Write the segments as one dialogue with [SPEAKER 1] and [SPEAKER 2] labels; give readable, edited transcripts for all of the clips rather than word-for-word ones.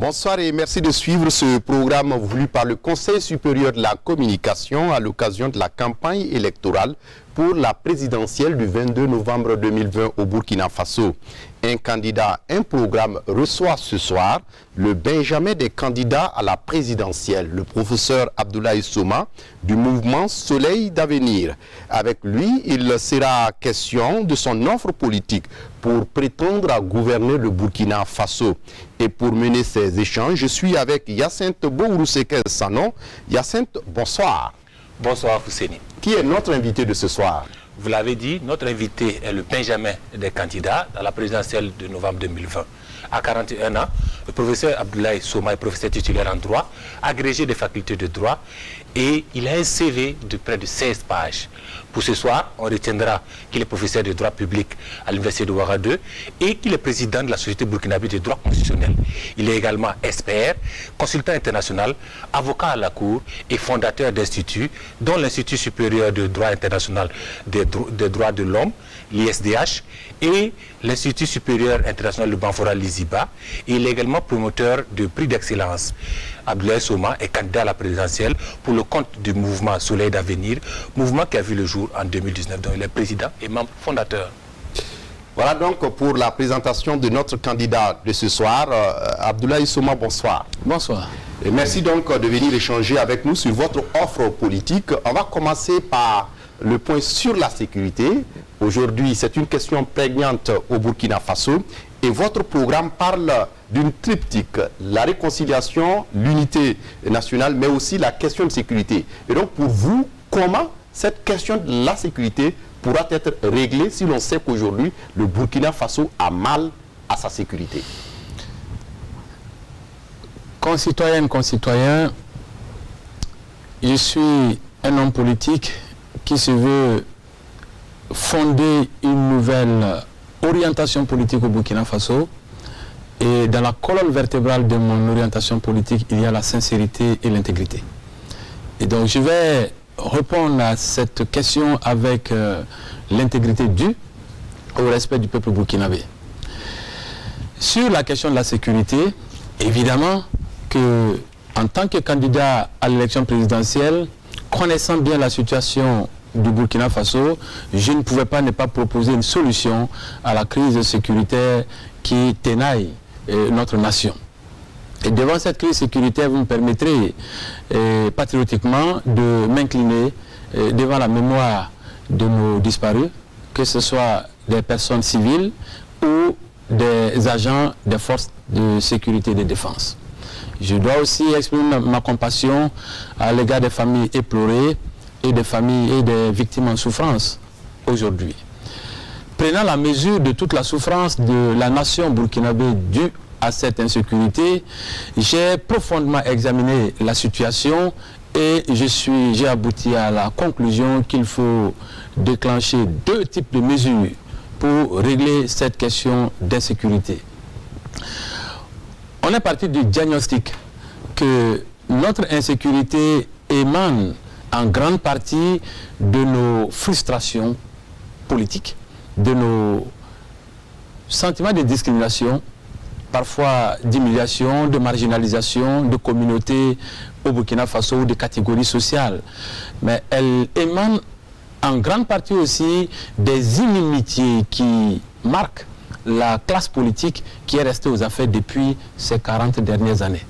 [SPEAKER 1] Bonsoir et merci de suivre ce programme voulu par le Conseil supérieur de la communication à l'occasion de la campagne électorale pour la présidentielle du 22 novembre 2020 au Burkina Faso. Un candidat, un programme reçoit ce soir le Benjamin des candidats à la présidentielle, le professeur Abdoulaye Soma du mouvement Soleil d'avenir. Avec lui, il sera question de son offre politique pour prétendre à gouverner le Burkina Faso. Et pour mener ces échanges, je suis avec Hyacinthe Bourousseke Sanon. Hyacinthe, bonsoir.
[SPEAKER 2] Bonsoir Fousséni.
[SPEAKER 1] Qui est notre invité de ce soir?
[SPEAKER 2] Vous l'avez dit, notre invité est le Benjamin des candidats à la présidentielle de novembre 2020. À 41 ans, le professeur Abdoulaye Soma est professeur titulaire en droit, agrégé des facultés de droit, et il a un CV de près de 16 pages. Pour ce soir, on retiendra qu'il est professeur de droit public à l'université de Ouagadougou et qu'il est président de la Société burkinabé de droit constitutionnel. Il est également expert, consultant international, avocat à la Cour et fondateur d'instituts, dont l'Institut supérieur de droit international des droits de l'homme, l'ISDH, et l'Institut supérieur international de Banfora-Liziba. Il est également promoteur de prix d'excellence. Abdoulaye Soma est candidat à la présidentielle pour le compte du mouvement Soleil d'avenir, mouvement qui a vu le jour en 2019, dont il est président et membre fondateur.
[SPEAKER 1] Voilà donc pour la présentation de notre candidat de ce soir. Abdoulaye Soma, bonsoir.
[SPEAKER 3] Bonsoir.
[SPEAKER 1] Et merci donc de venir échanger avec nous sur votre offre politique. On va commencer par le point sur la sécurité. Aujourd'hui, c'est une question prégnante au Burkina Faso. Et votre programme parle d'une triptyque, la réconciliation, l'unité nationale, mais aussi la question de sécurité. Et donc, pour vous, comment cette question de la sécurité pourra être réglée si l'on sait qu'aujourd'hui, le Burkina Faso a mal à sa sécurité?
[SPEAKER 3] Concitoyennes, concitoyens, je suis un homme politique qui se veut fonder une nouvelle orientation politique au Burkina Faso. Et dans la colonne vertébrale de mon orientation politique, il y a la sincérité et l'intégrité. Et donc je vais répondre à cette question avec l'intégrité due au respect du peuple burkinabé. Sur la question de la sécurité, évidemment que en tant que candidat à l'élection présidentielle, connaissant bien la situation du Burkina Faso, je ne pouvais pas ne pas proposer une solution à la crise sécuritaire qui ténaille notre nation. Et devant cette crise sécuritaire, vous me permettrez patriotiquement de m'incliner devant la mémoire de nos disparus, que ce soit des personnes civiles ou des agents des forces de sécurité et de défense. Je dois aussi exprimer ma compassion à l'égard des familles éplorées et des familles et des victimes en souffrance aujourd'hui. Prenant la mesure de toute la souffrance de la nation burkinabé due à cette insécurité, j'ai profondément examiné la situation et j'ai abouti à la conclusion qu'il faut déclencher deux types de mesures pour régler cette question d'insécurité. On est parti du diagnostic que notre insécurité émane en grande partie de nos frustrations politiques, de nos sentiments de discrimination, parfois d'humiliation, de marginalisation, de communautés au Burkina Faso ou de catégories sociales. Mais elle émane en grande partie aussi des inimitiés qui marquent la classe politique qui est restée aux affaires depuis ces 40 dernières années.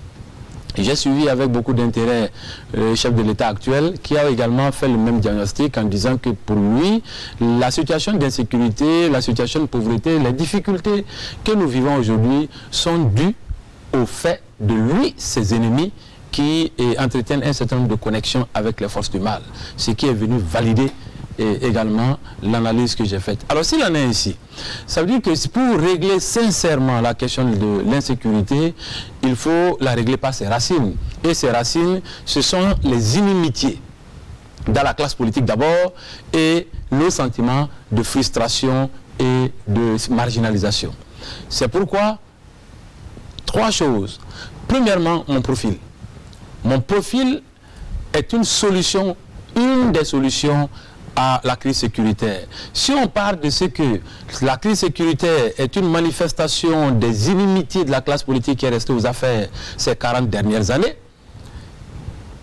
[SPEAKER 3] J'ai suivi avec beaucoup d'intérêt le chef de l'État actuel qui a également fait le même diagnostic en disant que pour lui, la situation d'insécurité, la situation de pauvreté, les difficultés que nous vivons aujourd'hui sont dues au fait de lui, ses ennemis, qui entretiennent un certain nombre de connexions avec les forces du mal. Ce qui est venu valider également l'analyse que j'ai faite. Alors s'il en est ainsi, ça veut dire que pour régler sincèrement la question de l'insécurité, il faut la régler par ses racines. Et ces racines, ce sont les inimitiés dans la classe politique d'abord et nos sentiments de frustration et de marginalisation. C'est pourquoi trois choses. Premièrement, mon profil. Mon profil est une des solutions à la crise sécuritaire. Si on parle de ce que la crise sécuritaire est une manifestation des inimitiés de la classe politique qui est restée aux affaires ces 40 dernières années,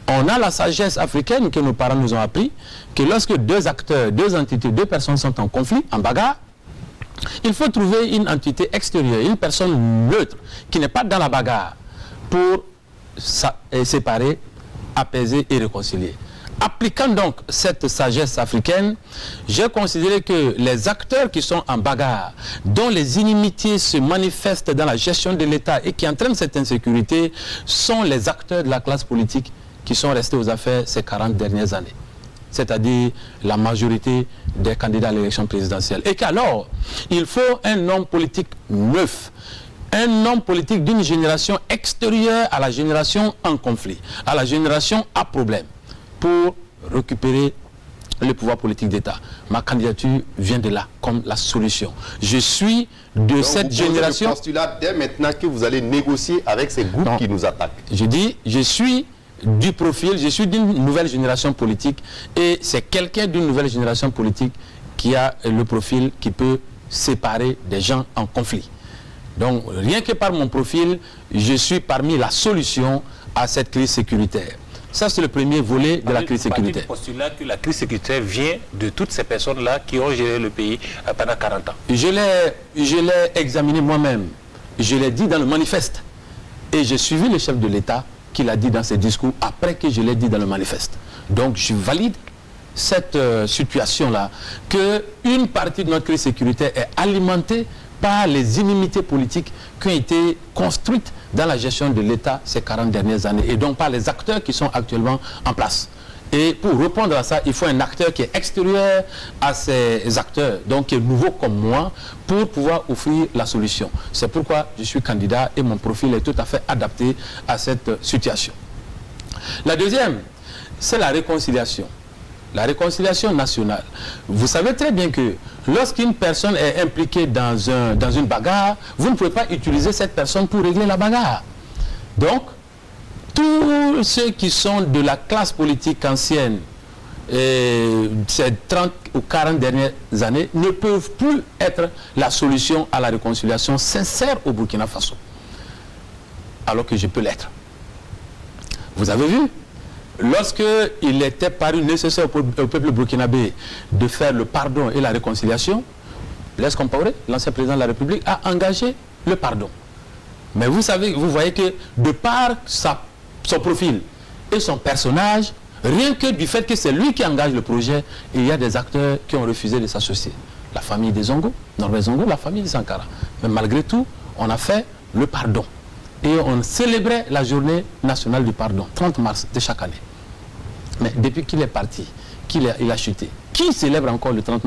[SPEAKER 3] on a la sagesse africaine que nos parents nous ont appris, que lorsque deux acteurs, deux entités, deux personnes sont en conflit, en bagarre, il faut trouver une entité extérieure, une personne neutre, qui n'est pas dans la bagarre, pour séparer, apaiser et réconcilier. Appliquant donc cette sagesse africaine, j'ai considéré que les acteurs qui sont en bagarre, dont les inimitiés se manifestent dans la gestion de l'État et qui entraînent cette insécurité, sont les acteurs de la classe politique qui sont restés aux affaires ces 40 dernières années. C'est-à-dire la majorité des candidats à l'élection présidentielle. Et qu'alors, il faut un homme politique neuf, un homme politique d'une génération extérieure à la génération en conflit, à la génération à problème, pour récupérer le pouvoir politique d'État. Ma candidature vient de là, comme la solution. Je suis de cette génération...
[SPEAKER 1] Donc, vous posez le postulat dès maintenant que vous allez négocier avec ces groupes qui nous attaquent.
[SPEAKER 3] Je dis, je suis du profil, je suis d'une nouvelle génération politique et c'est quelqu'un d'une nouvelle génération politique qui a le profil qui peut séparer des gens en conflit. Donc, rien que par mon profil, je suis parmi la solution à cette crise sécuritaire. Ça, c'est le premier volet de la crise sécuritaire.
[SPEAKER 2] Vous postulat que la crise sécuritaire vient de toutes ces personnes-là qui ont géré le pays pendant 40 ans.
[SPEAKER 3] Je l'ai examiné moi-même. Je l'ai dit dans le manifeste. Et j'ai suivi le chef de l'État qui l'a dit dans ses discours après que je l'ai dit dans le manifeste. Donc, je valide cette situation-là, qu'une partie de notre crise sécuritaire est alimentée par les inimitiés politiques qui ont été construites dans la gestion de l'État ces 40 dernières années et donc par les acteurs qui sont actuellement en place. Et pour répondre à ça, il faut un acteur qui est extérieur à ces acteurs, donc qui est nouveau comme moi, pour pouvoir offrir la solution. C'est pourquoi je suis candidat et mon profil est tout à fait adapté à cette situation. La deuxième, c'est la réconciliation. La réconciliation nationale. Vous savez très bien que lorsqu'une personne est impliquée dans une bagarre, vous ne pouvez pas utiliser cette personne pour régler la bagarre. Donc, tous ceux qui sont de la classe politique ancienne, ces 30 ou 40 dernières années, ne peuvent plus être la solution à la réconciliation sincère au Burkina Faso. Alors que je peux l'être. Vous avez vu? Lorsqu'il était paru nécessaire au peuple burkinabé de faire le pardon et la réconciliation, Blaise Compaoré, l'ancien président de la République, a engagé le pardon. Mais vous savez, vous voyez que de par son profil et son personnage, rien que du fait que c'est lui qui engage le projet, il y a des acteurs qui ont refusé de s'associer. La famille des Zongo, Norbert Zongo, la famille de Sankara. Mais malgré tout, on a fait le pardon. Et on célébrait la journée nationale du pardon, 30 mars de chaque année. Mais depuis qu'il est parti, il a chuté, qui célèbre encore le 30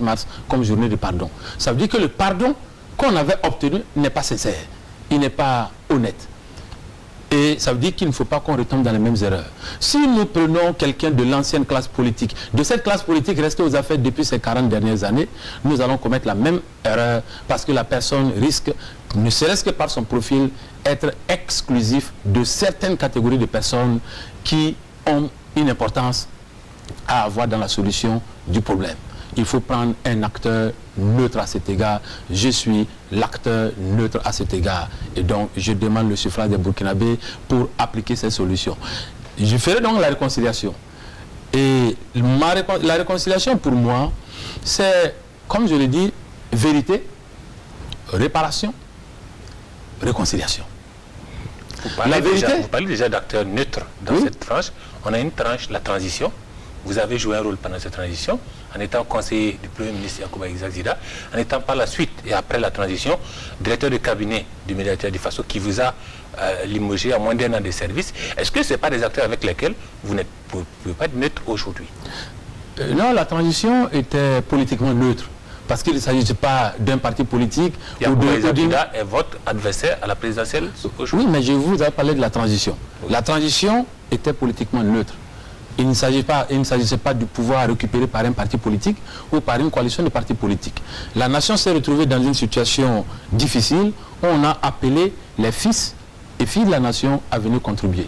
[SPEAKER 3] mars comme journée de pardon? Ça veut dire que le pardon qu'on avait obtenu n'est pas sincère, il n'est pas honnête. Et ça veut dire qu'il ne faut pas qu'on retombe dans les mêmes erreurs. Si nous prenons quelqu'un de l'ancienne classe politique, de cette classe politique restée aux affaires depuis ces 40 dernières années, nous allons commettre la même erreur parce que la personne risque, ne serait-ce que par son profil, être exclusif de certaines catégories de personnes qui ont une importance à avoir dans la solution du problème. Il faut prendre un acteur neutre à cet égard. Je suis l'acteur neutre à cet égard. Et donc, je demande le suffrage des Burkinabés pour appliquer ces solutions. Je ferai donc la réconciliation. Et la réconciliation, pour moi, c'est, comme je l'ai dit, vérité, réparation, réconciliation.
[SPEAKER 2] Vous parlez déjà d'acteurs neutres dans cette tranche. On a une tranche, la transition. Vous avez joué un rôle pendant cette transition, en étant conseiller du Premier ministre Yacouba Zida, en étant par la suite et après la transition, directeur de cabinet du médiateur du Faso qui vous a limogé à moins d'1 an de service. Est-ce que ce n'est pas des acteurs avec lesquels vous ne pouvez pas être neutre aujourd'hui?
[SPEAKER 3] Non, la transition était politiquement neutre. Parce qu'il ne s'agit pas d'un parti politique.
[SPEAKER 2] Yacouba Zida est votre adversaire à la présidentielle aujourd'hui.
[SPEAKER 3] Oui, mais je vous ai parlé de la transition. Oui. La transition était politiquement neutre. Il ne s'agissait pas du pouvoir récupéré par un parti politique ou par une coalition de partis politiques. La nation s'est retrouvée dans une situation difficile où on a appelé les fils et filles de la nation à venir contribuer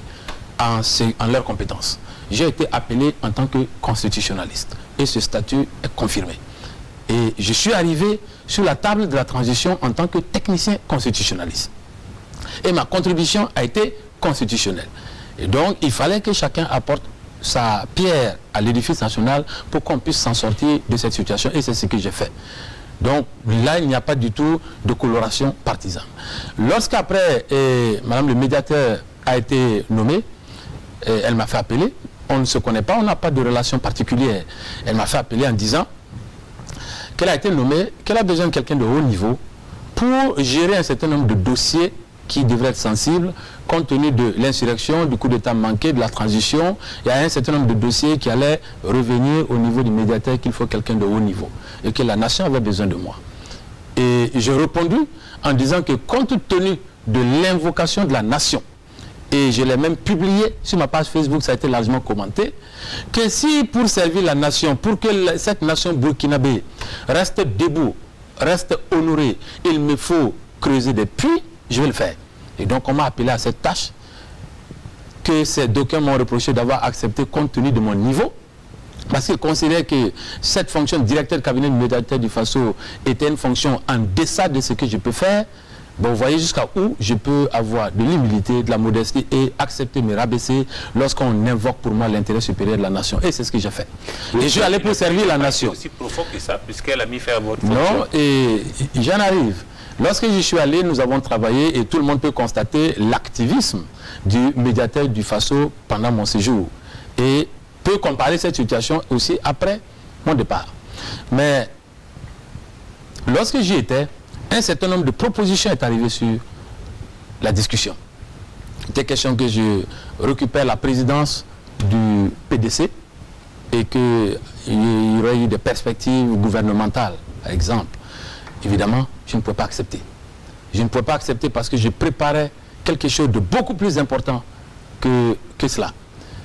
[SPEAKER 3] en leurs compétences. J'ai été appelé en tant que constitutionnaliste. et ce statut est confirmé. Et je suis arrivé sur la table de la transition en tant que technicien constitutionnaliste. Et ma contribution a été constitutionnelle. Et donc, il fallait que chacun apporte sa pierre à l'édifice national pour qu'on puisse s'en sortir de cette situation. Et c'est ce que j'ai fait. Donc là, il n'y a pas du tout de coloration partisane. Lorsqu'après, Madame le médiateur a été nommée, elle m'a fait appeler. On ne se connaît pas, on n'a pas de relation particulière. Elle m'a fait appeler en disant qu'elle a été nommée, qu'elle a besoin de quelqu'un de haut niveau pour gérer un certain nombre de dossiers qui devraient être sensibles compte tenu de l'insurrection, du coup d'État manqué, de la transition. Il y a un certain nombre de dossiers qui allaient revenir au niveau du médiateur qu'il faut quelqu'un de haut niveau et que la nation avait besoin de moi. Et j'ai répondu en disant que compte tenu de l'invocation de la nation, et je l'ai même publié sur ma page Facebook, ça a été largement commenté, que si pour servir la nation, pour que cette nation burkinabé reste debout, reste honorée, il me faut creuser des puits, je vais le faire. Et donc on m'a appelé à cette tâche que ces documents m'ont reproché d'avoir accepté compte tenu de mon niveau, parce qu'ils considéraient que cette fonction de directeur de cabinet du médiateur du Faso était une fonction en deçà de ce que je peux faire. Bon, vous voyez jusqu'à où je peux avoir de l'humilité, de la modestie et accepter me rabaisser lorsqu'on invoque pour moi l'intérêt supérieur de la nation. Et c'est ce que j'ai fait. Et je suis allé pour servir la nation.
[SPEAKER 2] C'est aussi profond que ça, puisqu'elle a mis faire votre fonction.
[SPEAKER 3] Non, et j'en arrive. Lorsque j'y suis allé, nous avons travaillé et tout le monde peut constater l'activisme du médiateur du Faso pendant mon séjour. Et peut comparer cette situation aussi après mon départ. Mais lorsque j'y étais, un certain nombre de propositions est arrivé sur la discussion. Il était question que je récupère la présidence du PDC et qu'il y aurait eu des perspectives gouvernementales, par exemple. Évidemment, je ne pouvais pas accepter. Je ne pouvais pas accepter parce que je préparais quelque chose de beaucoup plus important que cela.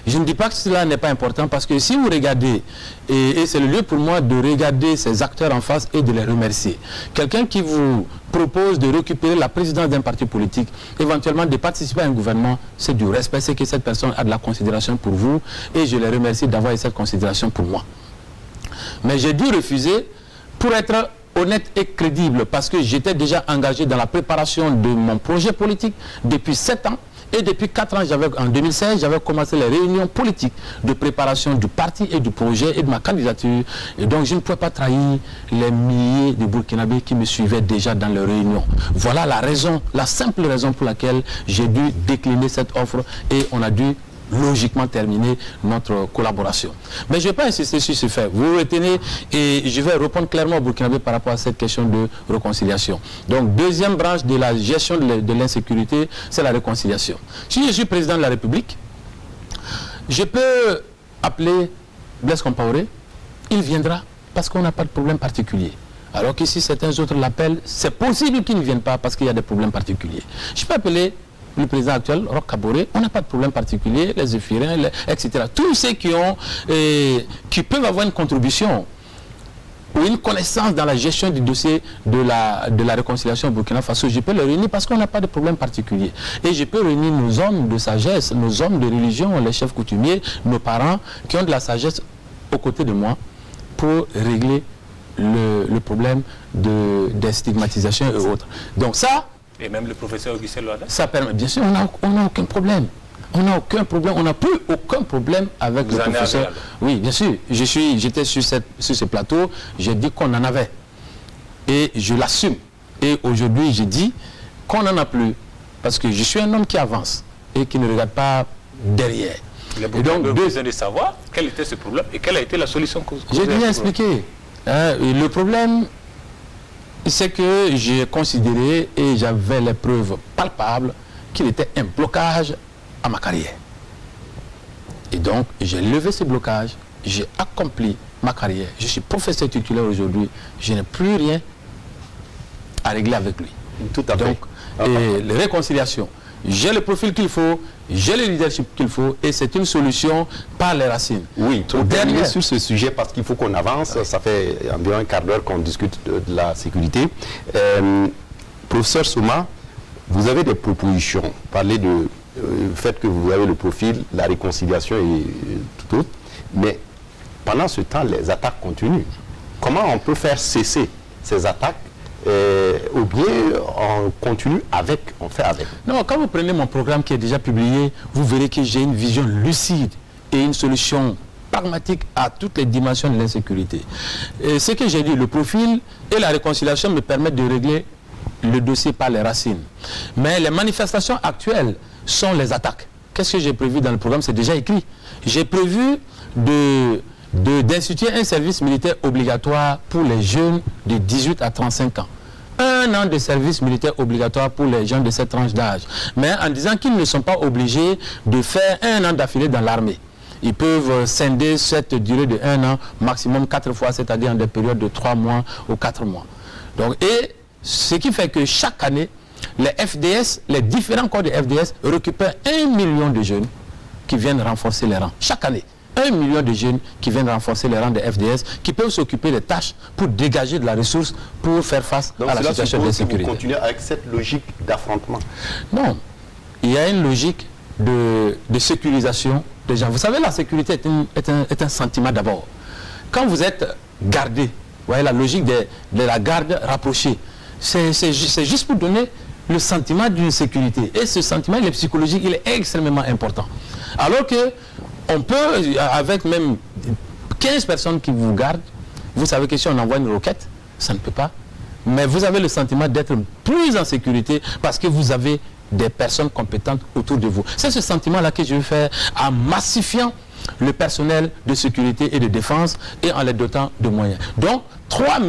[SPEAKER 3] Je ne dis pas que cela n'est pas important parce que si vous regardez, et c'est le lieu pour moi de regarder ces acteurs en face et de les remercier. Quelqu'un qui vous propose de récupérer la présidence d'un parti politique, éventuellement de participer à un gouvernement, c'est du respect, c'est que cette personne a de la considération pour vous et je les remercie d'avoir cette considération pour moi. Mais j'ai dû refuser pour être honnête et crédible parce que j'étais déjà engagé dans la préparation de mon projet politique depuis 7 ans. Et depuis 4 ans, en 2016, j'avais commencé les réunions politiques de préparation du parti et du projet et de ma candidature. Et donc, je ne pouvais pas trahir les milliers de Burkinabés qui me suivaient déjà dans les réunions. Voilà la raison, la simple raison pour laquelle j'ai dû décliner cette offre et on a dû logiquement terminer notre collaboration. Mais je ne vais pas insister sur ce fait. Vous retenez et je vais répondre clairement au Burkinabé par rapport à cette question de réconciliation. Donc, deuxième branche de la gestion de l'insécurité, c'est la réconciliation. Si je suis président de la République, je peux appeler Blaise Compaoré, il viendra parce qu'on n'a pas de problème particulier. Alors que si certains autres l'appellent, c'est possible qu'ils ne viennent pas parce qu'il y a des problèmes particuliers. Je peux appeler le président actuel, Roch Kaboré, on n'a pas de problème particulier, les Ephiriens, etc. Tous ceux qui peuvent avoir une contribution ou une connaissance dans la gestion du dossier de la réconciliation au Burkina Faso, je peux les réunir parce qu'on n'a pas de problème particulier. Et je peux réunir nos hommes de sagesse, nos hommes de religion, les chefs coutumiers, nos parents qui ont de la sagesse aux côtés de moi pour régler le problème des stigmatisations et autres. Donc ça,
[SPEAKER 2] et même le professeur Augustin Loada.
[SPEAKER 3] Ça permet, bien sûr, on n'a aucun problème. On n'a aucun problème, on n'a plus aucun problème avec le professeur. Oui, bien sûr. J'étais sur ce plateau, j'ai dit qu'on en avait. Et je l'assume. Et aujourd'hui, j'ai dit qu'on n'en a plus. Parce que je suis un homme qui avance et qui ne regarde pas derrière.
[SPEAKER 2] Il y a beaucoup besoin de savoir quel était ce problème et quelle a été la solution que vous avez.
[SPEAKER 3] J'ai bien expliqué. Le problème, c'est que j'ai considéré et j'avais les preuves palpables qu'il était un blocage à ma carrière. Et donc, j'ai levé ce blocage, j'ai accompli ma carrière. Je suis professeur titulaire aujourd'hui, je n'ai plus rien à régler avec lui.
[SPEAKER 1] Tout à fait.
[SPEAKER 3] Donc, les réconciliations, j'ai le profil qu'il faut, j'ai le leadership qu'il faut et c'est une solution par les racines.
[SPEAKER 1] Oui, pour terminer sur ce sujet parce qu'il faut qu'on avance, ça fait environ un quart d'heure qu'on discute de la sécurité. Professeur Souma, vous avez des propositions, parlez de fait que vous avez le profil, la réconciliation et tout autre, mais pendant ce temps, les attaques continuent. Comment on peut faire cesser ces attaques ou bien on continue avec, on fait avec?
[SPEAKER 3] Non, quand vous prenez mon programme qui est déjà publié, vous verrez que j'ai une vision lucide et une solution pragmatique à toutes les dimensions de l'insécurité. Ce que j'ai dit, le profil et la réconciliation me permettent de régler le dossier par les racines. Mais les manifestations actuelles sont les attaques. Qu'est-ce que j'ai prévu dans le programme? C'est déjà écrit. J'ai prévu d'instituer un service militaire obligatoire pour les jeunes de 18 à 35 ans. 1 an de service militaire obligatoire pour les jeunes de cette tranche d'âge. Mais en disant qu'ils ne sont pas obligés de faire 1 an d'affilée dans l'armée. Ils peuvent scinder cette durée de 1 an, maximum 4 fois, c'est-à-dire en des périodes de 3 mois ou 4 mois. Donc, et ce qui fait que chaque année, les FDS, les différents corps de FDS récupèrent 1 million de jeunes qui viennent renforcer les rangs. Chaque année, 1 million de jeunes qui viennent renforcer les rangs des FDS, qui peuvent s'occuper des tâches pour dégager de la ressource pour faire face à la situation de sécurité.
[SPEAKER 1] Vous continuez avec cette logique d'affrontement?
[SPEAKER 3] Non, il y a une logique de sécurisation des gens. Vous savez, la sécurité est un sentiment d'abord. Quand vous êtes gardé, vous voyez la logique de la garde rapprochée, c'est juste pour donner le sentiment d'une sécurité. Et ce sentiment, il est psychologique, il est extrêmement important. Alors que on peut, avec même 15 personnes qui vous gardent, vous savez que si on envoie une roquette, ça ne peut pas. Mais vous avez le sentiment d'être plus en sécurité parce que vous avez des personnes compétentes autour de vous. C'est ce sentiment-là que je veux faire en massifiant le personnel de sécurité et de défense et en les dotant de moyens. Donc, trois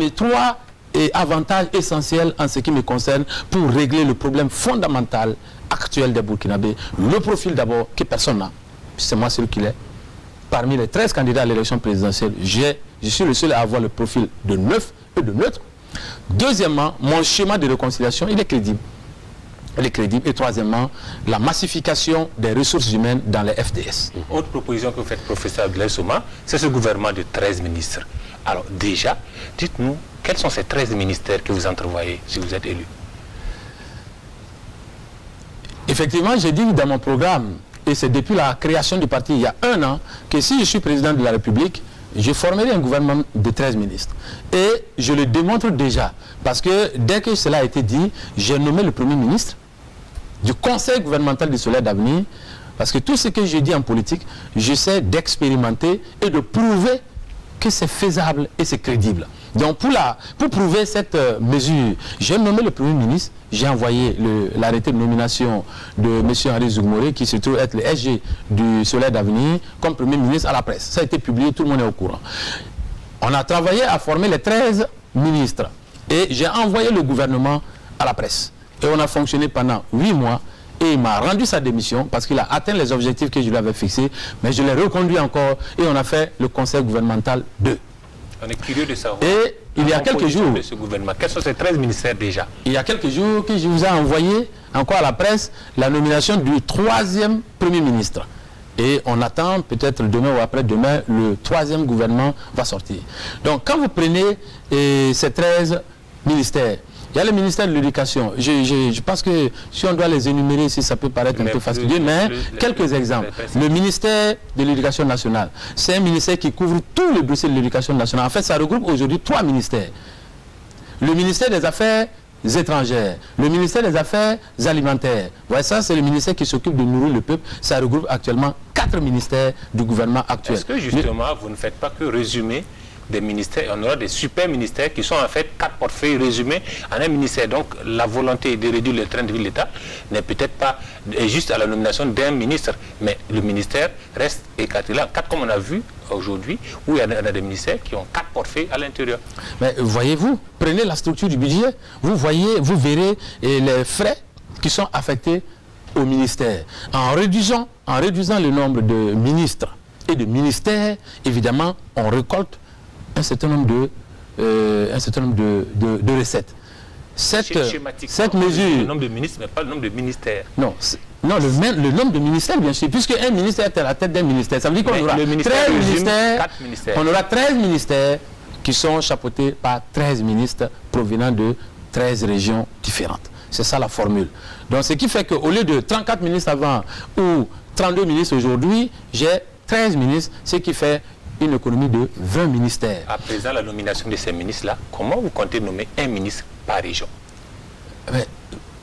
[SPEAKER 3] avantages essentiels en ce qui me concerne pour régler le problème fondamental actuel des Burkinabés. Le profil d'abord, que personne n'a. C'est moi celui qui l'ai. Parmi les 13 candidats à l'élection présidentielle, je suis le seul à avoir le profil de neuf et de neutre. Deuxièmement, mon schéma de réconciliation, il est crédible. Il est crédible. Et troisièmement, la massification des ressources humaines dans les FDS.
[SPEAKER 2] Autre proposition que vous faites, professeur Abdoulaye Souma, c'est ce gouvernement de 13 ministres. Alors déjà, dites-nous, quels sont ces 13 ministères que vous entrevoyez si vous êtes élu?
[SPEAKER 3] Effectivement, j'ai dit dans mon programme, et c'est depuis la création du parti il y a 1 an, que si je suis président de la République, je formerai un gouvernement de 13 ministres. Et je le démontre déjà, parce que dès que cela a été dit, j'ai nommé le Premier ministre du Conseil gouvernemental du Soleil d'avenir, parce que tout ce que je dis en politique, j'essaie d'expérimenter et de prouver que c'est faisable et c'est crédible. Donc pour prouver cette mesure, j'ai nommé le Premier ministre, j'ai envoyé l'arrêté de nomination de M. Henri Zougmoré, qui se trouve être le SG du Soleil d'avenir, comme Premier ministre à la presse. Ça a été publié, tout le monde est au courant. On a travaillé à former les 13 ministres et j'ai envoyé le gouvernement à la presse. Et on a fonctionné pendant 8 mois et il m'a rendu sa démission parce qu'il a atteint les objectifs que je lui avais fixés, mais je l'ai reconduit encore et on a fait le conseil gouvernemental 2.
[SPEAKER 2] On est curieux de savoir.
[SPEAKER 3] Et il y a quelques jours,
[SPEAKER 2] de ce gouvernement, quels sont ces 13 ministères déjà?
[SPEAKER 3] Il y a quelques jours que je vous ai envoyé encore à la presse la nomination du 3e Premier ministre. Et on attend peut-être demain ou après-demain, le 3e gouvernement va sortir. Donc quand vous prenez ces 13 ministères, il y a le ministère de l'Éducation. Je pense que si on doit les énumérer ici, ça peut paraître un peu fastidieux, mais quelques exemples. Le ministère de l'Éducation nationale, c'est un ministère qui couvre tout le dossier de l'Éducation nationale. En fait, ça regroupe aujourd'hui 3 ministères. Le ministère des Affaires étrangères, le ministère des Affaires alimentaires. Ouais, ça, c'est le ministère qui s'occupe de nourrir le peuple. Ça regroupe actuellement 4 ministères du gouvernement actuel.
[SPEAKER 2] Est-ce que justement, vous ne faites pas que résumer des ministères, on aura des super ministères qui sont en fait 4 portefeuilles résumés en un ministère. Donc la volonté de réduire le train de vie de l'État n'est peut-être pas juste à la nomination d'un ministre, mais le ministère reste écarté là. 4 comme on a vu aujourd'hui, où il y en a des ministères qui ont 4 portefeuilles à l'intérieur.
[SPEAKER 3] Mais voyez-vous, prenez la structure du budget, vous verrez les frais qui sont affectés au ministère. En réduisant le nombre de ministres et de ministères, évidemment, on récolte un certain nombre de recettes. Cette mesure...
[SPEAKER 2] Le nombre de ministres, mais pas le nombre de ministères.
[SPEAKER 3] Non, le nombre de ministères, bien sûr, puisque un ministère est à la tête d'un ministère. Ça veut dire qu'on aura 13 ministères. On aura 13 ministères qui sont chapeautés par 13 ministres provenant de 13 régions différentes. C'est ça la formule. Donc ce qui fait qu'au lieu de 34 ministres avant ou 32 ministres aujourd'hui, j'ai 13 ministres, ce qui fait une économie de 20 ministères.
[SPEAKER 2] À présent, la nomination de ces ministres-là, comment vous comptez nommer un ministre par région?
[SPEAKER 3] Mais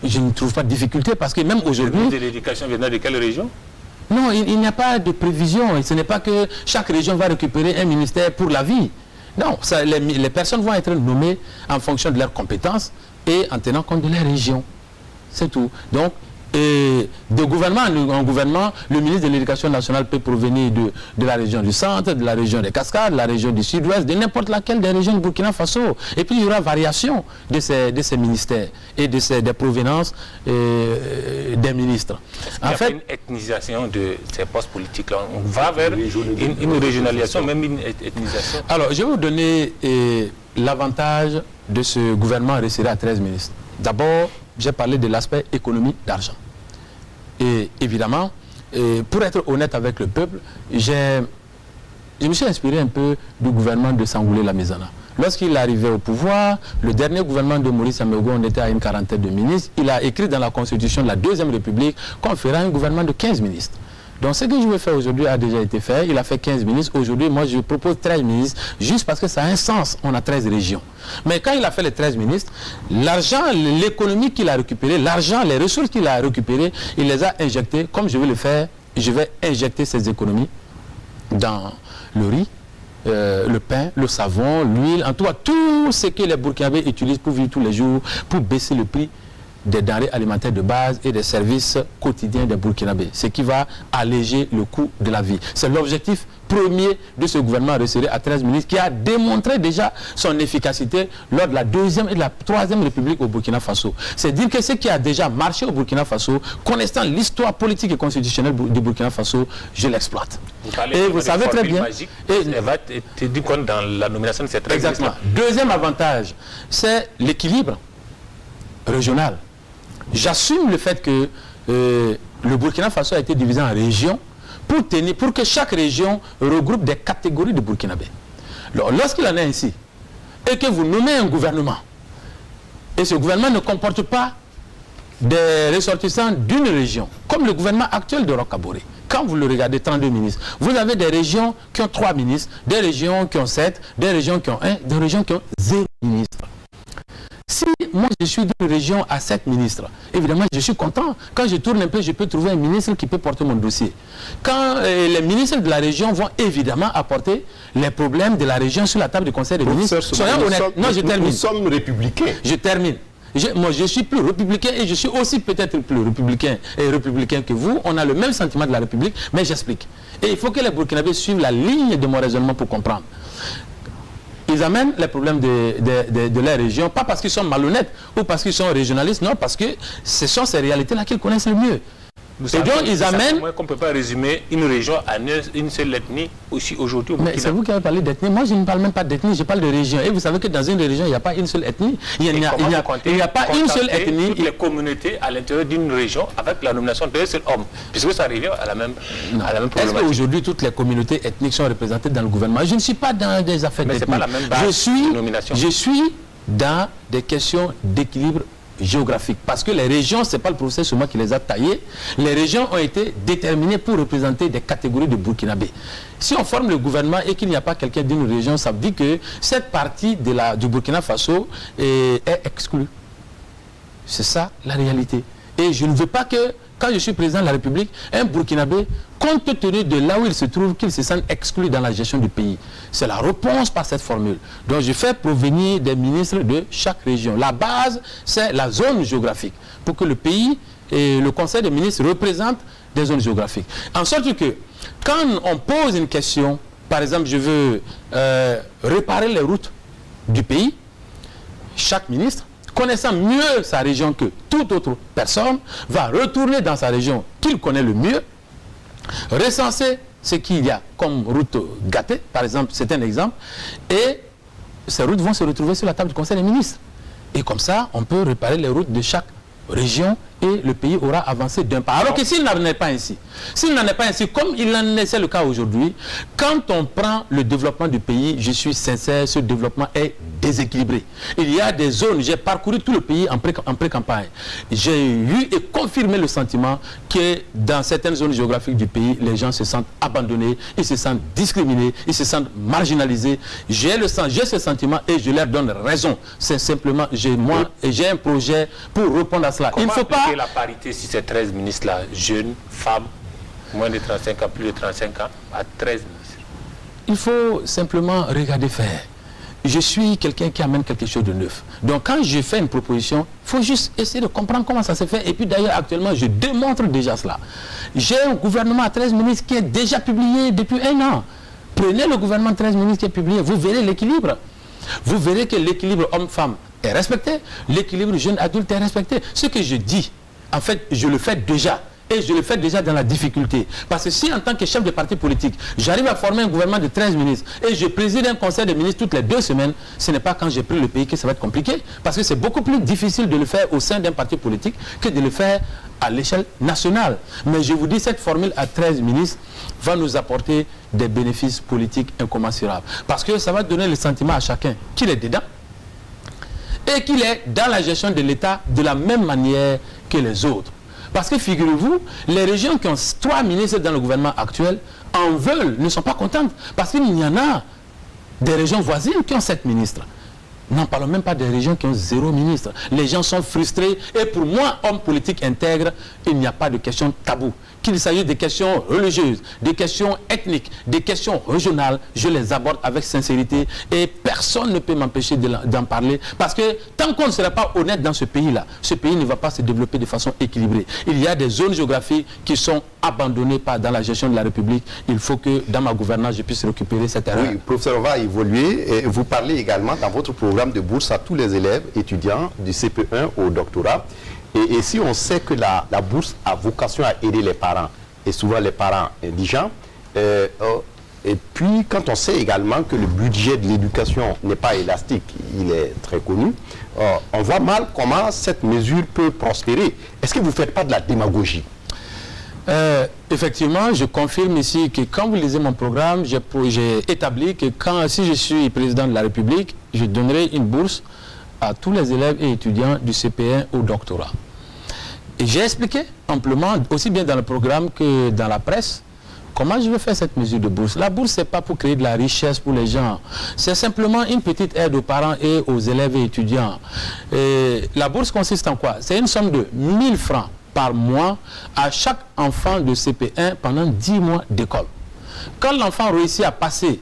[SPEAKER 3] je ne trouve pas de difficulté parce que même aujourd'hui...
[SPEAKER 2] Le ministre de l'Éducation viendra de quelle région?
[SPEAKER 3] Non, il n'y a pas de prévision. Ce n'est pas que chaque région va récupérer un ministère pour la vie. Non, ça, les personnes vont être nommées en fonction de leurs compétences et en tenant compte de leur région. C'est tout. Donc, de gouvernement en gouvernement, le ministre de l'Éducation nationale peut provenir de la région du centre, de la région des Cascades, de la région du sud-ouest, de n'importe laquelle des régions du Burkina Faso. Et puis il y aura variation de ces ministères et des provenances des ministres.
[SPEAKER 2] En fait, une ethnisation de ces postes politiques-là, on va vers une régionalisation, même une ethnisation.
[SPEAKER 3] Alors, je vais vous donner l'avantage de ce gouvernement resserré à 13 ministres. D'abord, j'ai parlé de l'aspect économie d'argent. Et évidemment, pour être honnête avec le peuple, je me suis inspiré un peu du gouvernement de Sangoulé Lamizana. Lorsqu'il arrivait au pouvoir, le dernier gouvernement de Maurice Amégo, on était à une quarantaine de ministres, il a écrit dans la constitution de la Deuxième République qu'on fera un gouvernement de 15 ministres. Donc ce que je veux faire aujourd'hui a déjà été fait. Il a fait 15 ministres. Aujourd'hui, moi, je propose 13 ministres, juste parce que ça a un sens. On a 13 régions. Mais quand il a fait les 13 ministres, l'argent, l'économie qu'il a récupéré, l'argent, les ressources qu'il a récupérées, il les a injectées. Comme je vais le faire, je vais injecter ces économies dans le riz, le pain, le savon, l'huile, en tout cas, tout ce que les Burkinabés utilisent pour vivre tous les jours, pour baisser le prix des denrées alimentaires de base et des services quotidiens des Burkinabés, ce qui va alléger le coût de la vie. C'est l'objectif premier de ce gouvernement resserré à 13 ministres qui a démontré déjà son efficacité lors de la Deuxième et de la Troisième République au Burkina Faso. C'est dire que ce qui a déjà marché au Burkina Faso, connaissant l'histoire politique et constitutionnelle du Burkina Faso, je l'exploite.
[SPEAKER 2] Et vous savez très bien... Elle va te dire compte dans la nomination de ces 13 ministres.
[SPEAKER 3] Exactement. Deuxième avantage, c'est l'équilibre régional. J'assume le fait que le Burkina Faso a été divisé en régions pour que chaque région regroupe des catégories de Burkinabés. Lorsqu'il en est ainsi, et que vous nommez un gouvernement, et ce gouvernement ne comporte pas des ressortissants d'une région, comme le gouvernement actuel de Roch-Kaboré, quand vous le regardez, 32 ministres, vous avez des régions qui ont 3 ministres, des régions qui ont 7, des régions qui ont 1, des régions qui ont 0 ministre. Si moi je suis d'une région à 7 ministres, évidemment je suis content. Quand je tourne un peu, je peux trouver un ministre qui peut porter mon dossier. Quand les ministres de la région vont évidemment apporter les problèmes de la région sur la table du Conseil des ministres. Soyons honnêtes. Non, je termine.
[SPEAKER 1] Nous sommes républicains.
[SPEAKER 3] Je termine. Moi je suis plus républicain et je suis aussi peut-être plus républicain que vous. On a le même sentiment de la République, mais j'explique. Et il faut que les Burkinabés suivent la ligne de mon raisonnement pour comprendre. Ils amènent les problèmes de leur région, pas parce qu'ils sont malhonnêtes ou parce qu'ils sont régionalistes, non, parce que ce sont ces réalités-là qu'ils connaissent le mieux. Et donc ils amènent...
[SPEAKER 2] qu'on ne peut pas résumer une région à une seule ethnie aussi aujourd'hui au Burkina.
[SPEAKER 3] Mais c'est vous qui avez parlé d'ethnie. Moi, je ne parle même pas d'ethnie, je parle de région. Et vous savez que dans une région, il n'y a pas une seule ethnie. Il n'y a pas une seule ethnie.
[SPEAKER 2] Toutes les communautés à l'intérieur d'une région avec la nomination d'un seul homme. Puisque ça revient à la même problématique.
[SPEAKER 3] Est-ce qu'aujourd'hui, toutes les communautés ethniques sont représentées dans le gouvernement? Je ne suis pas dans des affaires d'ethnie.
[SPEAKER 2] Mais ce n'est pas la même base de nomination.
[SPEAKER 3] Je suis dans des questions d'équilibre géographique. Parce que les régions, ce n'est pas le professeur Souma qui les a taillées. Les régions ont été déterminées pour représenter des catégories de Burkinabés. Si on forme le gouvernement et qu'il n'y a pas quelqu'un d'une région, ça veut dire que cette partie du Burkina Faso est exclue. C'est ça la réalité. Et je ne veux pas que, quand je suis président de la République, un Burkinabé, compte tenu de là où il se trouve, qu'il se sente exclu dans la gestion du pays. C'est la réponse par cette formule. Donc je fais provenir des ministres de chaque région. La base, c'est la zone géographique, pour que le pays et le Conseil des ministres représentent des zones géographiques. En sorte que, quand on pose une question, par exemple, je veux réparer les routes du pays, chaque ministre, connaissant mieux sa région que toute autre personne, va retourner dans sa région qu'il connaît le mieux, recenser ce qu'il y a comme route gâtée, par exemple, c'est un exemple, et ces routes vont se retrouver sur la table du Conseil des ministres. Et comme ça, on peut réparer les routes de chaque région et le pays aura avancé d'un pas. Alors que s'il n'en est pas ainsi, comme il en est, c'est le cas aujourd'hui, quand on prend le développement du pays, je suis sincère, ce développement est déséquilibré. Il y a des zones, j'ai parcouru tout le pays en pré-campagne. J'ai eu et confirmé le sentiment que dans certaines zones géographiques du pays, les gens se sentent abandonnés, ils se sentent discriminés, ils se sentent marginalisés. J'ai ce sentiment et je leur donne raison. C'est simplement, j'ai un projet pour répondre à cela.
[SPEAKER 2] Comment
[SPEAKER 3] il ne faut pas
[SPEAKER 2] la parité si ces 13 ministres-là, jeunes, femmes, moins de 35 ans, plus de 35 ans, à 13 ministres?
[SPEAKER 3] Il faut simplement regarder faire. Je suis quelqu'un qui amène quelque chose de neuf. Donc quand je fais une proposition, il faut juste essayer de comprendre comment ça se fait. Et puis d'ailleurs, actuellement, je démontre déjà cela. J'ai un gouvernement à 13 ministres qui est déjà publié depuis 1 an. Prenez le gouvernement 13 ministres qui est publié, vous verrez l'équilibre. Vous verrez que l'équilibre homme-femme est respecté, l'équilibre jeune-adulte est respecté. Ce que je dis, en fait, je le fais déjà. Et je le fais déjà dans la difficulté. Parce que si en tant que chef de parti politique, j'arrive à former un gouvernement de 13 ministres et je préside un conseil de ministres toutes les 2 semaines, ce n'est pas quand j'ai pris le pays que ça va être compliqué. Parce que c'est beaucoup plus difficile de le faire au sein d'un parti politique que de le faire à l'échelle nationale. Mais je vous dis, cette formule à 13 ministres va nous apporter des bénéfices politiques incommensurables. Parce que ça va donner le sentiment à chacun qu'il est dedans et qu'il est dans la gestion de l'État de la même manière que les autres. Parce que figurez-vous, les régions qui ont 3 ministres dans le gouvernement actuel en veulent, ne sont pas contentes. Parce qu'il y en a des régions voisines qui ont 7 ministres. N'en parlons même pas des régions qui ont 0 ministre. Les gens sont frustrés. Et pour moi, homme politique intègre, il n'y a pas de questions taboues. Qu'il s'agisse des questions religieuses, des questions ethniques, des questions régionales, je les aborde avec sincérité et personne ne peut m'empêcher d'en parler. Parce que tant qu'on ne sera pas honnête dans ce pays-là, ce pays ne va pas se développer de façon équilibrée. Il y a des zones géographiques qui sont abandonnées dans la gestion de la République. Il faut que dans ma gouvernance, je puisse récupérer cette erreur.
[SPEAKER 1] Oui, professeur, on va évoluer. Et vous parlez également dans votre programme de bourse à tous les élèves étudiants du CP1 au doctorat. Et si on sait que la bourse a vocation à aider les parents, et souvent les parents indigents, et puis quand on sait également que le budget de l'éducation n'est pas élastique, il est très connu, on voit mal comment cette mesure peut prospérer. Est-ce que vous ne faites pas de la démagogie?
[SPEAKER 3] Effectivement, je confirme ici que quand vous lisez mon programme, j'ai établi que si je suis président de la République, je donnerai une bourse à tous les élèves et étudiants du CP1 au doctorat. Et j'ai expliqué amplement, aussi bien dans le programme que dans la presse, comment je vais faire cette mesure de bourse. La bourse, ce n'est pas pour créer de la richesse pour les gens. C'est simplement une petite aide aux parents et aux élèves et étudiants. Et la bourse consiste en quoi? C'est une somme de 1000 francs par mois à chaque enfant de CP1 pendant 10 mois d'école. Quand l'enfant réussit à passer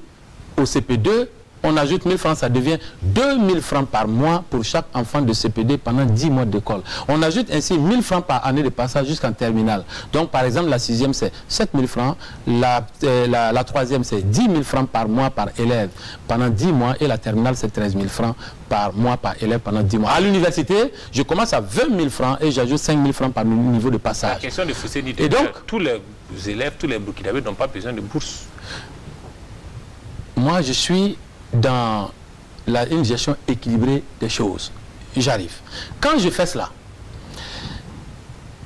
[SPEAKER 3] au CP2, on ajoute 1000 francs, ça devient 2000 francs par mois pour chaque enfant de CP2 pendant 10 mois d'école. On ajoute ainsi 1000 francs par année de passage jusqu'en terminale. Donc par exemple, la 6e c'est 7000 francs, la 3e c'est 10 000 francs par mois par élève pendant 10 mois et la terminale c'est 13 000 francs par mois par élève pendant 10 mois. À l'université, je commence à 20 000 francs et j'ajoute 5 000 francs par niveau de passage.
[SPEAKER 2] La question de Fousseni,
[SPEAKER 3] et donc,
[SPEAKER 2] tous les élèves, tous les Burkinabés n'ont pas besoin de bourse.
[SPEAKER 3] Moi, je suis dans une gestion équilibrée des choses. J'arrive. Quand je fais cela,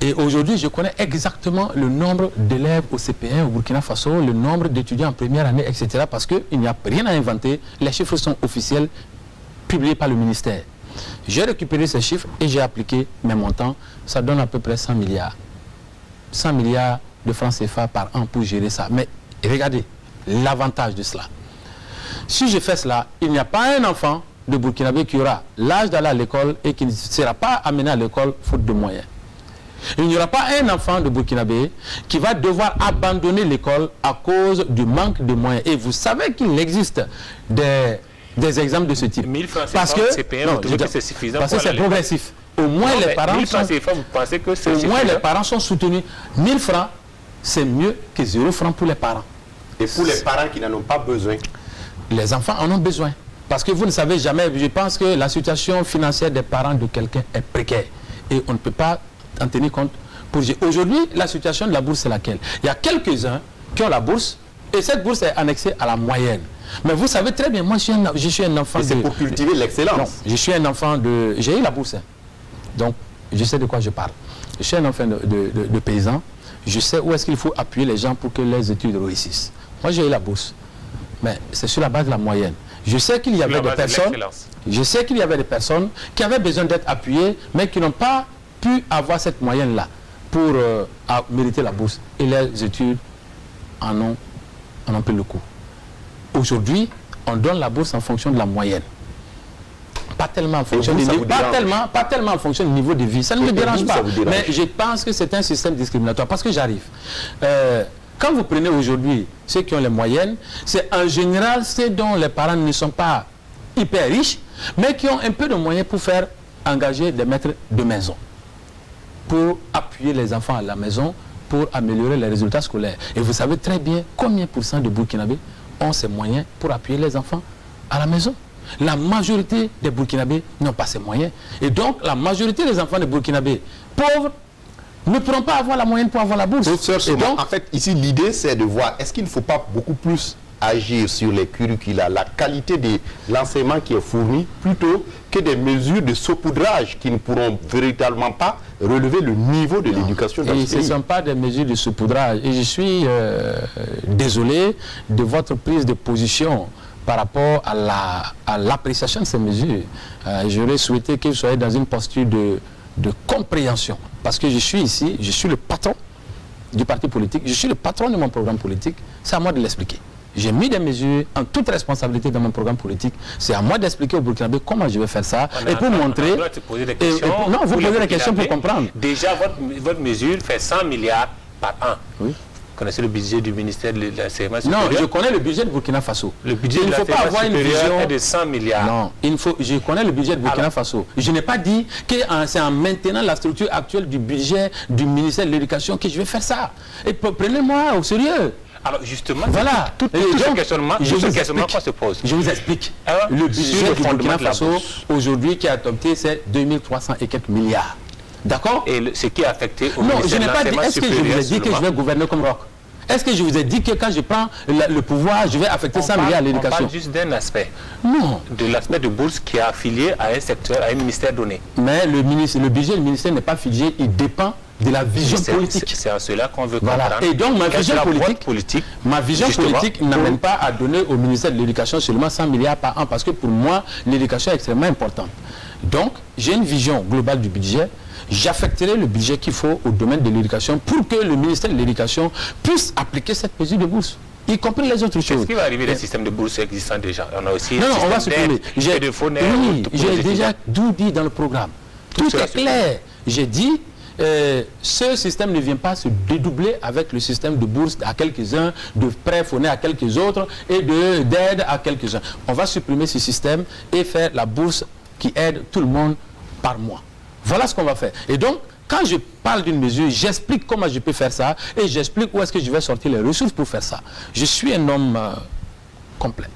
[SPEAKER 3] et aujourd'hui je connais exactement le nombre d'élèves au CP1 au Burkina Faso, le nombre d'étudiants en première année, etc. parce qu'il n'y a rien à inventer, les chiffres sont officiels, publiés par le ministère. J'ai récupéré ces chiffres et j'ai appliqué mes montants, ça donne à peu près 100 milliards. 100 milliards de francs CFA par an pour gérer ça. Mais regardez l'avantage de cela. Si je fais cela, il n'y a pas un enfant de Burkinabé qui aura l'âge d'aller à l'école et qui ne sera pas amené à l'école faute de moyens. Il n'y aura pas un enfant de Burkinabé qui va devoir abandonner l'école à cause du manque de moyens. Et vous savez qu'il existe des exemples de ce type.
[SPEAKER 2] 1000 francs
[SPEAKER 3] parce que
[SPEAKER 2] c'est suffisant.
[SPEAKER 3] Parce que c'est progressif. Au moins les parents sont soutenus. 1000 francs, c'est mieux que 0 francs pour les parents.
[SPEAKER 1] Et pour les parents qui n'en ont pas besoin?
[SPEAKER 3] Les enfants en ont besoin. Parce que vous ne savez jamais, je pense que la situation financière des parents de quelqu'un est précaire. Et on ne peut pas en tenir compte. Aujourd'hui, la situation de la bourse, c'est laquelle? Il y a quelques-uns qui ont la bourse et cette bourse est annexée à la moyenne. Mais vous savez très bien, moi je suis un enfant de...
[SPEAKER 1] C'est pour cultiver l'excellence.
[SPEAKER 3] Je suis un enfant de... J'ai eu la bourse. Donc, je sais de quoi je parle. Je suis un enfant de paysan. Je sais où est-ce qu'il faut appuyer les gens pour que les études réussissent. Moi, j'ai eu la bourse. Mais c'est sur la base de la moyenne. Je sais qu'il y avait des personnes... Je sais qu'il y avait des personnes qui avaient besoin d'être appuyées, mais qui n'ont pas pu avoir cette moyenne-là pour mériter la bourse. Et les études en ont pris le coup. Aujourd'hui, on donne la bourse en fonction de la moyenne. Pas tellement en fonction du niveau, pas tellement en fonction du niveau de vie. Ça ne me dérange pas. Mais je pense que c'est un système discriminatoire. Parce que j'arrive. Quand vous prenez aujourd'hui ceux qui ont les moyennes, c'est en général ceux dont les parents ne sont pas hyper riches, mais qui ont un peu de moyens pour faire engager des maîtres de maison, pour appuyer les enfants à la maison, pour améliorer les résultats scolaires. Et vous savez très bien combien % de Burkinabés ont ces moyens pour appuyer les enfants à la maison. La majorité des Burkinabés n'ont pas ces moyens. Et donc, la majorité des enfants des Burkinabés pauvres ne pourront pas avoir la moyenne pour avoir la bourse.
[SPEAKER 1] Et donc, en fait, ici, l'idée, c'est de voir, est-ce qu'il ne faut pas beaucoup plus agir sur les curricula, la qualité de l'enseignement qui est fourni, plutôt que des mesures de saupoudrage qui ne pourront véritablement pas relever le niveau de l'éducation dans ce pays.
[SPEAKER 3] Ce ne sont pas des mesures de saupoudrage. Et je suis désolé de votre prise de position par rapport à l'appréciation de ces mesures. J'aurais souhaité que vous soyez dans une posture de compréhension. Parce que je suis ici, je suis le patron du parti politique, je suis le patron de mon programme politique, c'est à moi de l'expliquer. J'ai mis des mesures en toute responsabilité dans mon programme politique. C'est à moi d'expliquer aux Burkinabés comment je vais faire ça. Et pour montrer...
[SPEAKER 2] On te poser des questions.
[SPEAKER 3] Non, vous posez des questions pour comprendre.
[SPEAKER 2] Déjà, votre mesure fait 100 milliards par an.
[SPEAKER 3] Oui.
[SPEAKER 2] Vous connaissez le budget du ministère de l'enseignement
[SPEAKER 3] supérieur? Non, je connais le budget de Burkina Faso.
[SPEAKER 2] Le budget de l'enseignement supérieur est de 100 milliards.
[SPEAKER 3] Non, je connais le budget de Burkina Faso. Je n'ai pas dit que c'est en maintenant la structure actuelle du budget du ministère de l'Éducation que je vais faire ça. Et prenez-moi au sérieux.
[SPEAKER 2] Alors justement,
[SPEAKER 3] voilà.
[SPEAKER 2] Tout ce questionnement qu'on se pose.
[SPEAKER 3] Je vous explique. Le budget du Burkina Faso aujourd'hui qui a adopté, c'est 2300 et quelques milliards. D'accord?
[SPEAKER 2] Et ce qui est affecté au
[SPEAKER 3] non,
[SPEAKER 2] ministère de l'enseignement supérieur...
[SPEAKER 3] Est-ce que je vous ai dit que je vais gouverner comme Roch? Est-ce que je vous ai dit que quand je prends le pouvoir, je vais affecter 100 milliards à l'éducation?
[SPEAKER 2] On parle juste d'un aspect.
[SPEAKER 3] Non.
[SPEAKER 2] De l'aspect de bourse qui est affilié à un secteur, à un ministère donné.
[SPEAKER 3] Mais le budget du ministère n'est pas figé, il dépend de la vision politique.
[SPEAKER 2] C'est en cela qu'on veut comprendre.
[SPEAKER 3] Et donc ma vision politique n'amène pas à donner au ministère de l'Éducation seulement 100 milliards par an, parce que pour moi, l'éducation est extrêmement importante. Donc, j'ai une vision globale du budget. J'affecterai le budget qu'il faut au domaine de l'éducation pour que le ministère de l'Éducation puisse appliquer cette mesure de bourse, y compris les autres choses.
[SPEAKER 2] Qu'est-ce qui va arriver des systèmes de bourse existants déjà? On a aussi
[SPEAKER 3] non, on va supprimer. J'ai déjà tout dit dans le programme. Tout est clair. J'ai dit, ce système ne vient pas se dédoubler avec le système de bourse à quelques-uns, de prêts fournis à quelques autres et d'aide à quelques-uns. On va supprimer ce système et faire la bourse qui aide tout le monde par mois. Voilà ce qu'on va faire. Et donc, quand je parle d'une mesure, j'explique comment je peux faire ça et j'explique où est-ce que je vais sortir les ressources pour faire ça. Je suis un homme complet.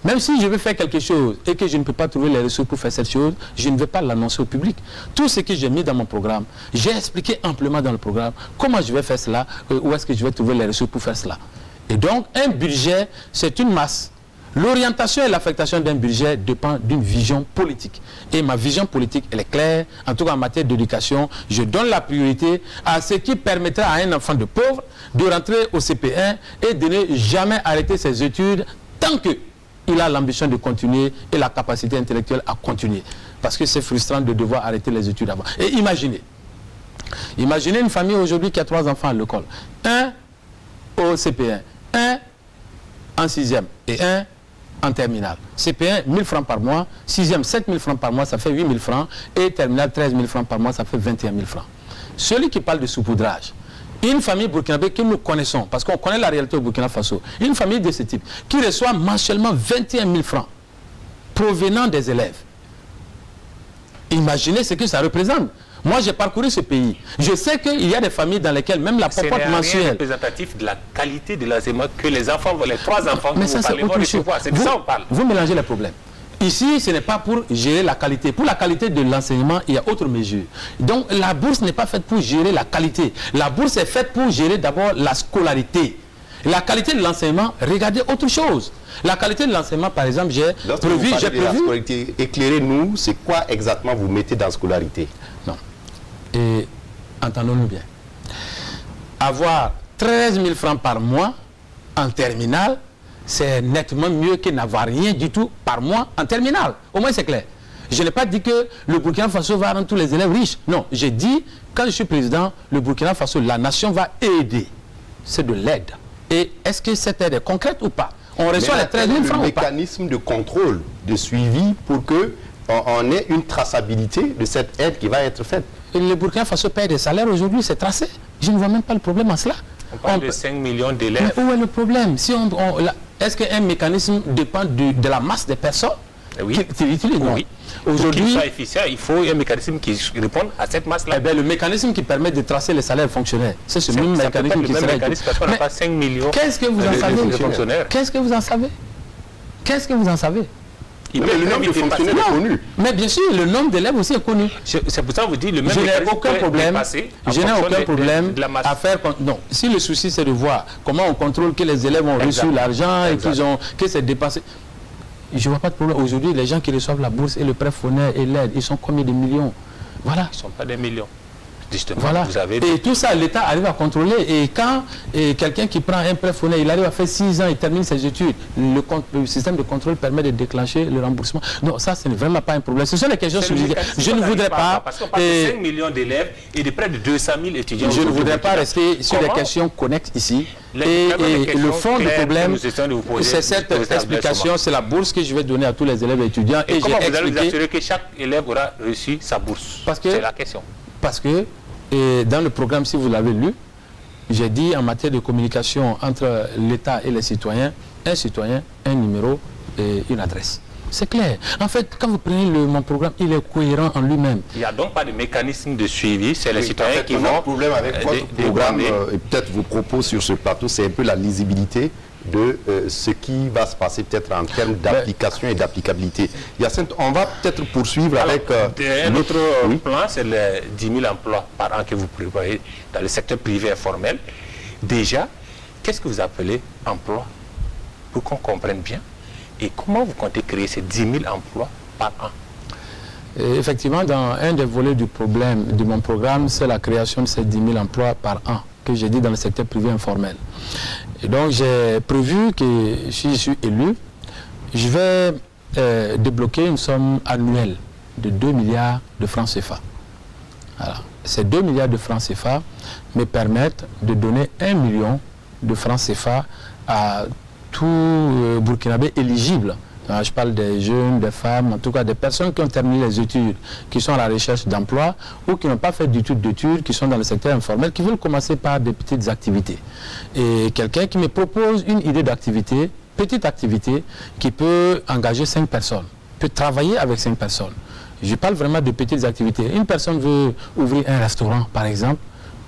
[SPEAKER 3] Même si je veux faire quelque chose et que je ne peux pas trouver les ressources pour faire cette chose, je ne vais pas l'annoncer au public. Tout ce que j'ai mis dans mon programme, j'ai expliqué amplement dans le programme comment je vais faire cela, où est-ce que je vais trouver les ressources pour faire cela. Et donc, un budget, c'est une masse. L'orientation et l'affectation d'un budget dépend d'une vision politique. Et ma vision politique, elle est claire. En tout cas, en matière d'éducation, je donne la priorité à ce qui permettra à un enfant de pauvre de rentrer au CP1 et de ne jamais arrêter ses études tant qu'il a l'ambition de continuer et la capacité intellectuelle à continuer. Parce que c'est frustrant de devoir arrêter les études avant. Et imaginez une famille aujourd'hui qui a 3 enfants à l'école. Un au CP1, un en 6e et un en terminale. CP1, 1000 francs par mois, 6e, 7000 francs par mois, ça fait 8000 francs, et terminale, 13 000 francs par mois, ça fait 21 000 francs. Celui qui parle de saupoudrage, une famille burkinabé que nous connaissons, parce qu'on connaît la réalité au Burkina Faso, une famille de ce type, qui reçoit mensuellement 21 000 francs, provenant des élèves. Imaginez ce que ça représente. Moi, j'ai parcouru ce pays. Je sais qu'il y a des familles dans lesquelles même la popote mensuelle...
[SPEAKER 2] C'est représentatif de la qualité de l'enseignement que les enfants, les 3 enfants
[SPEAKER 3] mais ça, c'est autre chose.
[SPEAKER 2] C'est de ça qu'on parle.
[SPEAKER 3] Vous mélangez les problèmes. Ici, ce n'est pas pour gérer la qualité. Pour la qualité de l'enseignement, il y a autre mesure. Donc, la bourse n'est pas faite pour gérer la qualité. La bourse est faite pour gérer d'abord la scolarité. La qualité de l'enseignement, regardez autre chose. La qualité de l'enseignement, par exemple, j'ai prévu...
[SPEAKER 1] La scolarité, éclairez-nous, c'est quoi exactement vous mettez dans la scolarité?
[SPEAKER 3] Non. Et entendons-nous bien. Avoir 13 000 francs par mois en terminale, c'est nettement mieux que n'avoir rien du tout par mois en terminale. Au moins, c'est clair. Je n'ai pas dit que le Burkina Faso va rendre tous les élèves riches. Non, j'ai dit, quand je suis président, le Burkina Faso, la nation va aider. C'est de l'aide. Et est-ce que cette aide est concrète ou pas? On reçoit les 13 000 francs ou pas?
[SPEAKER 1] Le mécanisme de contrôle, de suivi pour qu'on ait une traçabilité de cette aide qui va être faite.
[SPEAKER 3] Et le Burkina Faso paye des salaires aujourd'hui, c'est tracé. Je ne vois même pas le problème en cela.
[SPEAKER 2] On parle de 5 millions d'élèves.
[SPEAKER 3] Mais où est le problème? Est-ce qu'un mécanisme dépend de la masse des personnes?
[SPEAKER 2] Oui.
[SPEAKER 3] Qui utilisent? Non.
[SPEAKER 2] Oui.
[SPEAKER 3] Aujourd'hui,
[SPEAKER 2] pour qu'il soit efficient, il faut un mécanisme qui réponde à cette masse-là.
[SPEAKER 3] Eh bien, le mécanisme qui permet de tracer les salaires fonctionnaires, c'est ce même mécanisme qui serait...
[SPEAKER 2] Parce qu'on n'a pas 5 millions.
[SPEAKER 3] Qu'est-ce que vous en savez? Qu'est-ce que vous en savez? Qu'est-ce que vous en savez?
[SPEAKER 1] Le nombre de fonctionnaires est connu.
[SPEAKER 3] Mais bien sûr, le nombre d'élèves aussi est connu.
[SPEAKER 2] C'est pour ça que vous dites le même
[SPEAKER 3] je n'ai aucun problème, à faire... Non, si le souci c'est de voir comment on contrôle que les élèves ont reçu l'argent et que c'est dépassé... Je ne vois pas de problème. Aujourd'hui, les gens qui reçoivent la bourse et le prêt fournaire et l'aide, ils sont combien de millions? Voilà.
[SPEAKER 2] Ils ne sont pas des millions. Justement,
[SPEAKER 3] voilà.
[SPEAKER 2] Vous avez...
[SPEAKER 3] Et tout ça, l'État arrive à contrôler. Et quand quelqu'un qui prend un prêt fournaire, il arrive à faire 6 ans, il termine ses études, le système de contrôle permet de déclencher le remboursement. Non, ça, ce n'est vraiment pas un problème. Ce sont les questions subsidiaires. Je ne voudrais pas...
[SPEAKER 2] Parce qu'on parle de 5 millions d'élèves et de près de 200 000 étudiants.
[SPEAKER 3] Je ne voudrais pas rester sur les questions connexes ici. Et le fond du problème, c'est cette explication, c'est la bourse que je vais donner à tous les élèves et étudiants.
[SPEAKER 2] Et comment vous allez vous assurer que chaque élève aura reçu sa bourse? C'est la question.
[SPEAKER 3] Parce que dans le programme, si vous l'avez lu, j'ai dit en matière de communication entre l'État et les citoyens, un citoyen, un numéro et une adresse. C'est clair. En fait, quand vous prenez mon programme, il est cohérent en lui-même.
[SPEAKER 2] Il n'y a donc pas de mécanisme de suivi, c'est les citoyens qui vont...
[SPEAKER 1] Le problème avec votre programme, et peut-être vos propos sur ce plateau, c'est un peu la lisibilité de ce qui va se passer peut-être en termes d'application et d'applicabilité. Hyacinthe, on va peut-être poursuivre avec
[SPEAKER 2] notre plan, c'est les 10 000 emplois par an que vous prévoyez dans le secteur privé informel. Déjà, qu'est-ce que vous appelez emploi? Pour qu'on comprenne bien. Et comment vous comptez créer ces 10 000 emplois par an?
[SPEAKER 3] Effectivement, dans un des volets du problème de mon programme, c'est la création de ces 10 000 emplois par an, que j'ai dit dans le secteur privé informel. Et donc, j'ai prévu que si je suis élu, je vais débloquer une somme annuelle de 2 milliards de francs CFA. Voilà. Ces 2 milliards de francs CFA me permettent de donner 1 million de francs CFA à tout Burkinabé éligible. Je parle des jeunes, des femmes, en tout cas des personnes qui ont terminé les études, qui sont à la recherche d'emploi ou qui n'ont pas fait d'études, qui sont dans le secteur informel, qui veulent commencer par des petites activités. Et quelqu'un qui me propose une idée d'activité, petite activité, qui peut engager 5 personnes, peut travailler avec 5 personnes. Je parle vraiment de petites activités. Une personne veut ouvrir un restaurant, par exemple,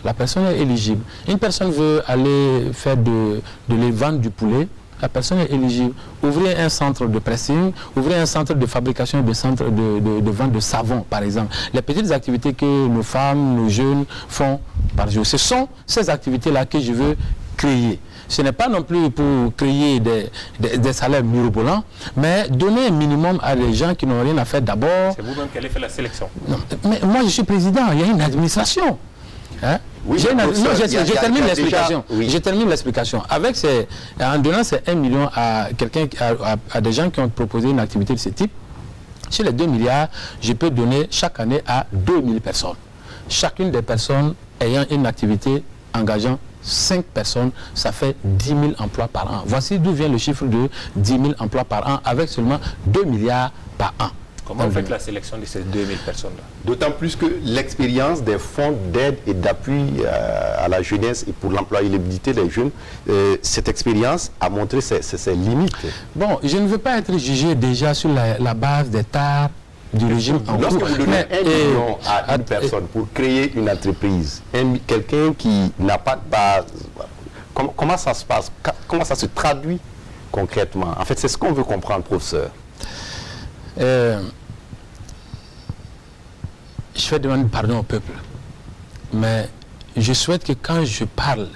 [SPEAKER 3] la personne est éligible. Une personne veut aller faire de les vendre du poulet, la personne est éligible. Ouvrir un centre de pressing, ouvrir un centre de fabrication, de vente de savon, par exemple. Les petites activités que nos femmes, nos jeunes font par jour. Ce sont ces activités-là que je veux créer. Ce n'est pas non plus pour créer des salaires mirobolants, mais donner un minimum à des gens qui n'ont rien à faire d'abord.
[SPEAKER 2] C'est vous-même qui allez faire la sélection.
[SPEAKER 3] Non, mais moi, je suis président, il y a une administration. Hein? Oui, je termine l'explication. Je termine l'explication. En donnant ces 1 million à à des gens qui ont proposé une activité de ce type, sur les 2 milliards, je peux donner chaque année à 2000 personnes. Chacune des personnes ayant une activité engageant 5 personnes, ça fait 10 000 emplois par an. Voici d'où vient le chiffre de 10 000 emplois par an avec seulement 2 milliards par an.
[SPEAKER 2] Comment vous faites la sélection de ces 2000 personnes-là?
[SPEAKER 1] D'autant plus que l'expérience des fonds d'aide et d'appui à la jeunesse et pour l'employabilité des jeunes, cette expérience a montré ses limites.
[SPEAKER 3] Bon, je ne veux pas être jugé déjà sur la base des tares du régime en cours.
[SPEAKER 1] Lorsque vous donnez 1 million à une personne pour créer une entreprise, quelqu'un qui n'a pas de base, comment ça se passe? Comment ça se traduit concrètement? En fait, c'est ce qu'on veut comprendre, professeur.
[SPEAKER 3] Je vais demander pardon au peuple, mais je souhaite que quand je parle,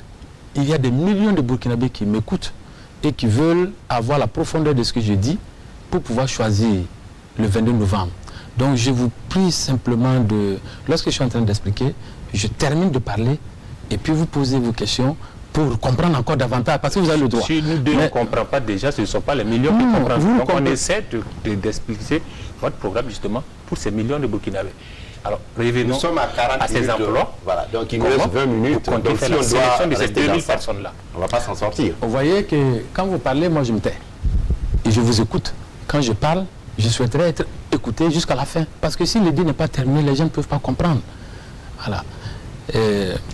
[SPEAKER 3] il y a des millions de Burkinabés qui m'écoutent et qui veulent avoir la profondeur de ce que je dis pour pouvoir choisir le 22 novembre. Donc je vous prie simplement lorsque je suis en train d'expliquer, je termine de parler et puis vous posez vos questions pour comprendre encore davantage, parce que vous avez le droit.
[SPEAKER 2] Si nous deux ne comprenons pas déjà, ce ne sont pas les millions qui comprennent. Donc on essaie d'expliquer votre programme justement pour ces millions de Burkinabés. Alors, revenons
[SPEAKER 1] nous sommes à 40
[SPEAKER 2] à ces emplois.
[SPEAKER 1] Voilà, donc il nous reste 20 minutes.
[SPEAKER 2] Donc
[SPEAKER 1] Si
[SPEAKER 2] la
[SPEAKER 1] on
[SPEAKER 2] sélection
[SPEAKER 1] doit
[SPEAKER 2] de ces
[SPEAKER 1] rester
[SPEAKER 2] 2000
[SPEAKER 1] dans ça,
[SPEAKER 2] personnes-là.
[SPEAKER 1] on ne va pas s'en sortir.
[SPEAKER 3] Vous voyez que quand vous parlez, moi je me tais. Et je vous écoute. Quand je parle, je souhaiterais être écouté jusqu'à la fin. Parce que si l'idée n'est pas terminée, les gens ne peuvent pas comprendre. Voilà.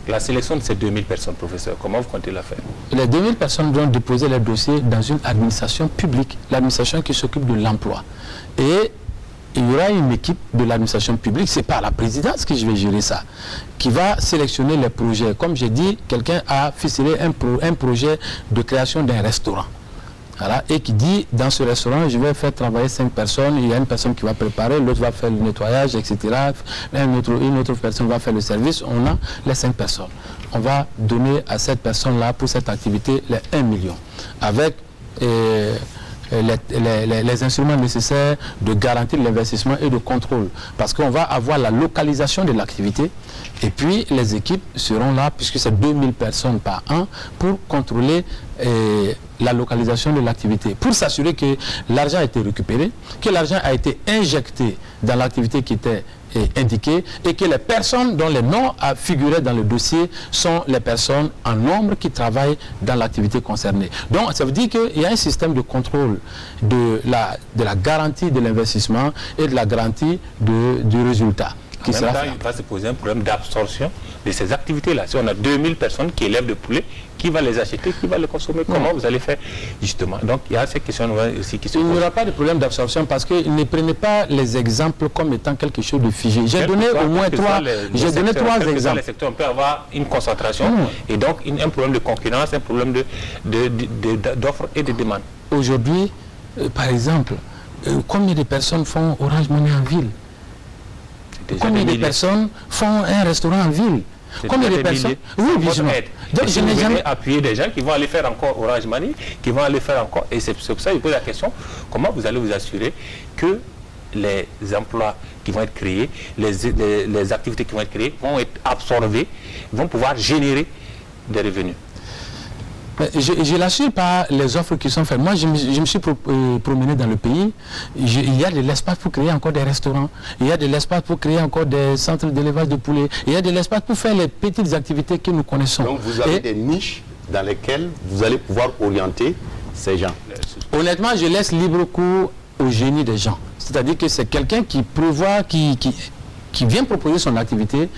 [SPEAKER 2] La sélection de ces 2000 personnes, professeur, comment vous comptez la faire?
[SPEAKER 3] Les 2000 personnes vont déposer leurs dossiers dans une administration publique, l'administration qui s'occupe de l'emploi. Et il y aura une équipe de l'administration publique, ce n'est pas la présidence qui va gérer ça, qui va sélectionner les projets. Comme j'ai dit, quelqu'un a ficelé un projet de création d'un restaurant. Voilà, et qui dit, dans ce restaurant, je vais faire travailler 5 personnes, il y a une personne qui va préparer, l'autre va faire le nettoyage, etc. Une autre personne va faire le service, on a les 5 personnes. On va donner à cette personne-là, pour cette activité, les 1 million, avec les instruments nécessaires de garantir l'investissement et de contrôle. Parce qu'on va avoir la localisation de l'activité, et puis les équipes seront là, puisque c'est 2000 personnes par an, pour contrôler la localisation de l'activité, pour s'assurer que l'argent a été récupéré, que l'argent a été injecté dans l'activité qui était indiquée, et que les personnes dont les noms figuraient dans le dossier sont les personnes en nombre qui travaillent dans l'activité concernée. Donc ça veut dire qu'il y a un système de contrôle de la garantie de l'investissement et de la garantie du résultat.
[SPEAKER 2] En même temps, il va se poser un problème d'absorption de ces activités-là. Si on a 2000 personnes qui élèvent des poulets, qui va les acheter, qui va les consommer, comment vous allez faire justement? Donc il y a ces questions aussi qui se posent.
[SPEAKER 3] Il n'y aura pas de problème d'absorption parce que ne prenez pas les exemples comme étant quelque chose de figé. J'ai donné au moins trois exemples.
[SPEAKER 2] Les secteurs, on peut avoir une concentration et donc un problème de concurrence, un problème d'offres et de demande.
[SPEAKER 3] Aujourd'hui, par exemple, combien de personnes font Orange Money en ville? Combien de personnes font un restaurant en ville? Combien de personnes? Oui, justement.
[SPEAKER 2] Donc je n'ai jamais appuyé des gens qui vont aller faire encore Orange Money, qui vont aller faire encore. Et c'est pour ça que je pose la question, comment vous allez vous assurer que les emplois qui vont être créés, les activités qui vont être créées vont être absorbées, vont pouvoir générer des revenus?
[SPEAKER 3] Je l'assure par les offres qui sont faites. Moi, je me suis promené dans le pays. Il y a de l'espace pour créer encore des restaurants. Il y a de l'espace pour créer encore des centres d'élevage de poulets. Il y a de l'espace pour faire les petites activités que nous connaissons.
[SPEAKER 1] Donc vous avez des niches dans lesquelles vous allez pouvoir orienter ces gens.
[SPEAKER 3] Honnêtement, je laisse libre cours au génie des gens. C'est-à-dire que c'est quelqu'un qui prévoit, qui vient proposer son activité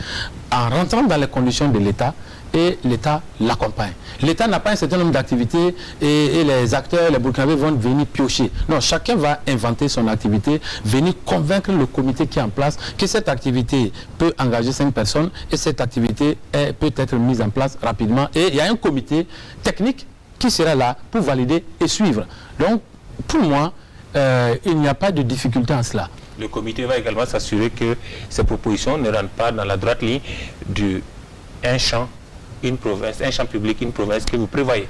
[SPEAKER 3] en rentrant dans les conditions de l'État, et l'État l'accompagne. L'État n'a pas un certain nombre d'activités et les acteurs, les Burkinabés vont venir piocher. Non, chacun va inventer son activité, venir convaincre le comité qui est en place que cette activité peut engager 5 personnes et cette activité peut être mise en place rapidement. Et il y a un comité technique qui sera là pour valider et suivre. Donc, pour moi, il n'y a pas de difficulté en cela.
[SPEAKER 2] Le comité va également s'assurer que ces propositions ne rentrent pas dans la droite ligne d'un champ, une province, un champ public, une province que vous prévoyez.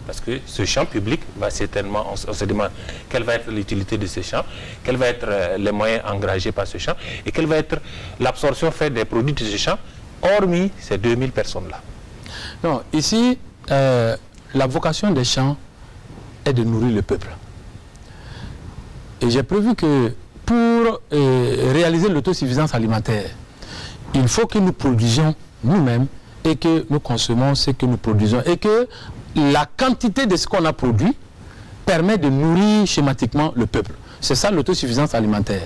[SPEAKER 2] Parce que ce champ public va certainement, on se demande quelle va être l'utilité de ce champ, quels vont être les moyens engagés par ce champ et quelle va être l'absorption faite des produits de ce champ, hormis ces 2000 personnes-là.
[SPEAKER 3] Non, ici, la vocation des champs est de nourrir le peuple. Et j'ai prévu que pour réaliser l'autosuffisance alimentaire, il faut que nous produisions nous-mêmes et que nous consommons ce que nous produisons et que la quantité de ce qu'on a produit permet de nourrir schématiquement le peuple. C'est ça l'autosuffisance alimentaire.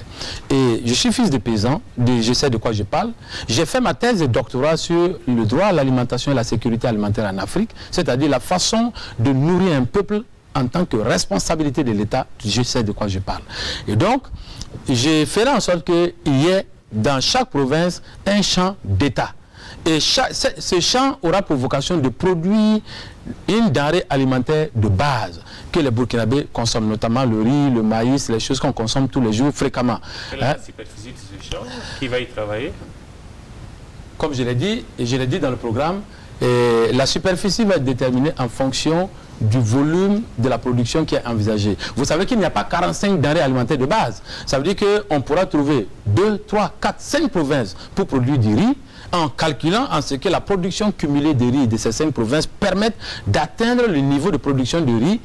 [SPEAKER 3] Et je suis fils de paysan, je sais de quoi je parle. J'ai fait ma thèse de doctorat sur le droit à l'alimentation et la sécurité alimentaire en Afrique, c'est-à-dire la façon de nourrir un peuple en tant que responsabilité de l'État. Je sais de quoi je parle. Et donc, je ferai en sorte qu'il y ait dans chaque province un champ d'État. Et ce champ aura pour vocation de produire une denrée alimentaire de base que les Burkinabés consomment, notamment le riz, le maïs, les choses qu'on consomme tous les jours fréquemment.
[SPEAKER 2] Quelle est la superficie de ce champ? Qui va y travailler?
[SPEAKER 3] Comme je l'ai dit, et je l'ai dit dans le programme, la superficie va être déterminée en fonction du volume de la production qui est envisagé. Vous savez qu'il n'y a pas 45 denrées alimentaires de base. Ça veut dire qu'on pourra trouver 2, 3, 4, 5 provinces pour produire du riz, en calculant en ce que la production cumulée de riz de ces 5 provinces permette d'atteindre le niveau de production de riz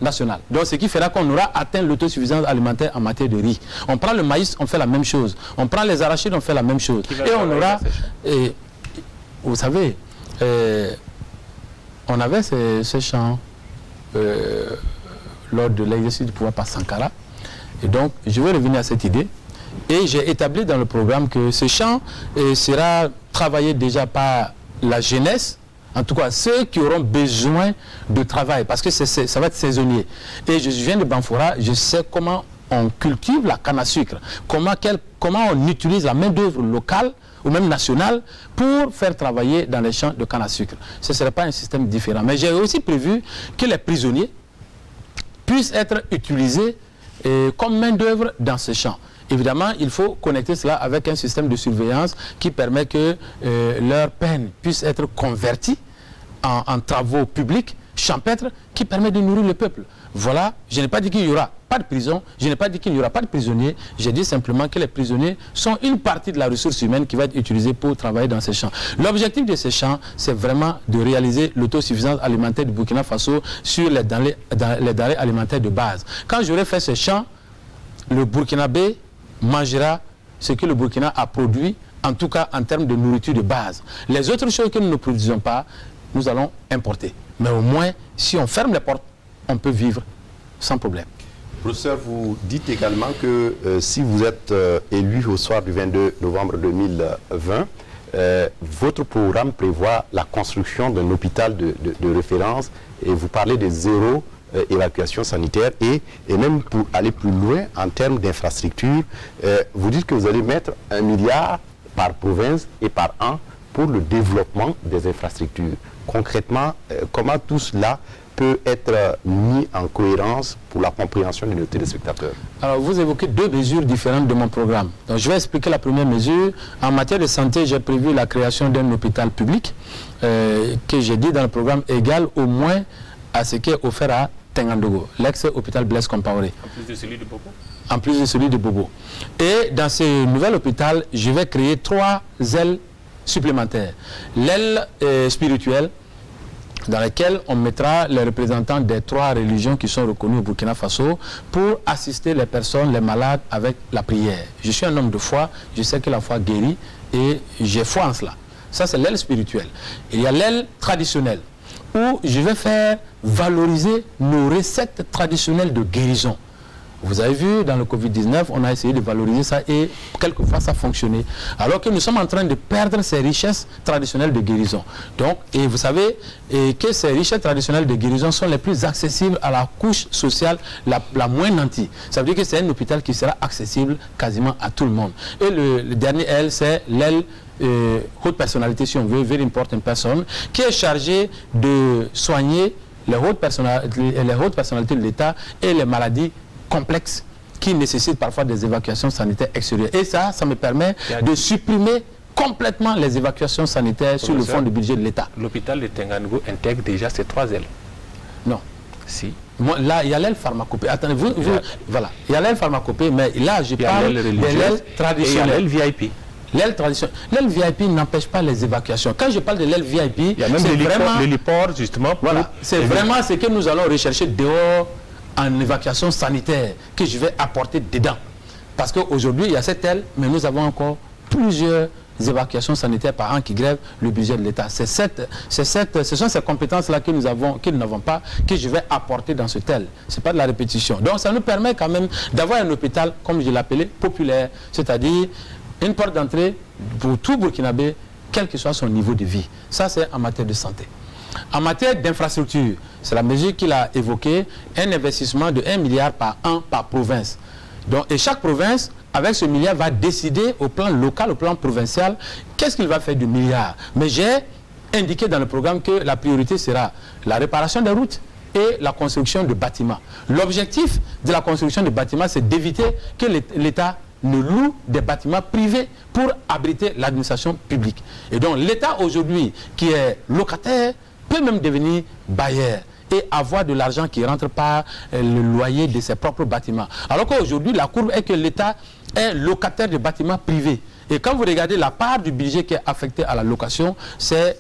[SPEAKER 3] national. Donc ce qui fera qu'on aura atteint l'autosuffisance alimentaire en matière de riz. On prend le maïs, on fait la même chose. On prend les arachides, on fait la même chose. Et on aura... vous savez, on avait ces champs lors de l'exercice du pouvoir par Sankara. Et donc, je vais revenir à cette idée. Et j'ai établi dans le programme que ce champ sera travaillé déjà par la jeunesse, en tout cas ceux qui auront besoin de travail, parce que ça va être saisonnier. Et je viens de Banfora, je sais comment on cultive la canne à sucre, comment on utilise la main-d'œuvre locale ou même nationale pour faire travailler dans les champs de canne à sucre. Ce ne serait pas un système différent. Mais j'ai aussi prévu que les prisonniers puissent être utilisés comme main-d'œuvre dans ces champs. Évidemment, il faut connecter cela avec un système de surveillance qui permet que leur peine puisse être convertie en travaux publics, champêtres, qui permettent de nourrir le peuple. Voilà, je n'ai pas dit qu'il n'y aura pas de prison, je n'ai pas dit qu'il n'y aura pas de prisonniers, j'ai dit simplement que les prisonniers sont une partie de la ressource humaine qui va être utilisée pour travailler dans ces champs. L'objectif de ces champs, c'est vraiment de réaliser l'autosuffisance alimentaire du Burkina Faso sur les denrées alimentaires de base. Quand j'aurai fait ces champs, le Burkinabé mangera ce que le Burkina a produit, en tout cas en termes de nourriture de base. Les autres choses que nous ne produisons pas, nous allons importer. Mais au moins, si on ferme les portes, on peut vivre sans problème.
[SPEAKER 1] Professeur, vous dites également que si vous êtes élu au soir du 22 novembre 2020, votre programme prévoit la construction d'un hôpital de référence et vous parlez de zéro évacuation sanitaire et même pour aller plus loin en termes d'infrastructures, vous dites que vous allez mettre 1 milliard par province et par an pour le développement des infrastructures. Concrètement, comment tout cela peut être mis en cohérence pour la compréhension de nos téléspectateurs?
[SPEAKER 3] Alors, vous évoquez 2 mesures différentes de mon programme. Donc, je vais expliquer la première mesure. En matière de santé, j'ai prévu la création d'un hôpital public que j'ai dit dans le programme égal au moins à ce qui est offert à Tengandogo, l'ex-hôpital Blaise Compaoré.
[SPEAKER 2] En plus de celui de Bobo.
[SPEAKER 3] En plus de celui de Bobo. Et dans ce nouvel hôpital, je vais créer 3 ailes supplémentaires. L'aile spirituelle, dans laquelle on mettra les représentants des 3 religions qui sont reconnues au Burkina Faso pour assister les personnes, les malades avec la prière. Je suis un homme de foi, je sais que la foi guérit et j'ai foi en cela. Ça, c'est l'aile spirituelle. Et il y a l'aile traditionnelle, où je vais faire valoriser nos recettes traditionnelles de guérison. Vous avez vu, dans le Covid-19, on a essayé de valoriser ça et quelquefois ça a fonctionné. Alors que nous sommes en train de perdre ces richesses traditionnelles de guérison. Donc, et vous savez que ces richesses traditionnelles de guérison sont les plus accessibles à la couche sociale la moins nantie. Ça veut dire que c'est un hôpital qui sera accessible quasiment à tout le monde. Et le dernier L, c'est l'aile haute personnalité, si on veut, very important person, qui est chargée de soigner les hautes personnalités de l'État et les maladies complexes qui nécessitent parfois des évacuations sanitaires extérieures. Et ça me permet de supprimer complètement les évacuations sanitaires sur le fond du budget de l'État.
[SPEAKER 2] L'hôpital de Tengandogo intègre déjà ces 3 ailes.
[SPEAKER 3] Non.
[SPEAKER 2] Si.
[SPEAKER 3] Moi, là, il y a l'aile pharmacopée. Attendez, voilà. Il y a l'aile pharmacopée, mais là, je parle de l'aile traditionnelle.
[SPEAKER 2] Et il y a l'aile VIP.
[SPEAKER 3] L'aile traditionnelle. L'aile VIP n'empêche pas les évacuations. Quand je parle de l'aile VIP,
[SPEAKER 2] il y a même l'héliport, justement.
[SPEAKER 3] Voilà. C'est vraiment ce que nous allons rechercher dehors en évacuation sanitaire que je vais apporter dedans. Parce qu'aujourd'hui, il y a cette aile, mais nous avons encore plusieurs évacuations sanitaires par an qui grèvent le budget de l'État. Ce sont ces compétences-là que nous n'avons pas, que je vais apporter dans ce tel. Ce n'est pas de la répétition. Donc ça nous permet quand même d'avoir un hôpital, comme je l'appelais, populaire, c'est-à-dire une porte d'entrée pour tout Burkinabé, quel que soit son niveau de vie. Ça, c'est en matière de santé. En matière d'infrastructure, c'est la mesure qu'il a évoquée, un investissement de 1 milliard par an par province. Donc, et chaque province, avec ce milliard, va décider au plan local, au plan provincial, qu'est-ce qu'il va faire du milliard. Mais j'ai indiqué dans le programme que la priorité sera la réparation des routes et la construction de bâtiments. L'objectif de la construction de bâtiments, c'est d'éviter que l'État ne loue des bâtiments privés pour abriter l'administration publique. Et donc l'État aujourd'hui, qui est locataire peut même devenir bailleur et avoir de l'argent qui rentre par le loyer de ses propres bâtiments. Alors qu'aujourd'hui, la courbe est que l'État est locataire de bâtiments privés. Et quand vous regardez la part du budget qui est affectée à la location, c'est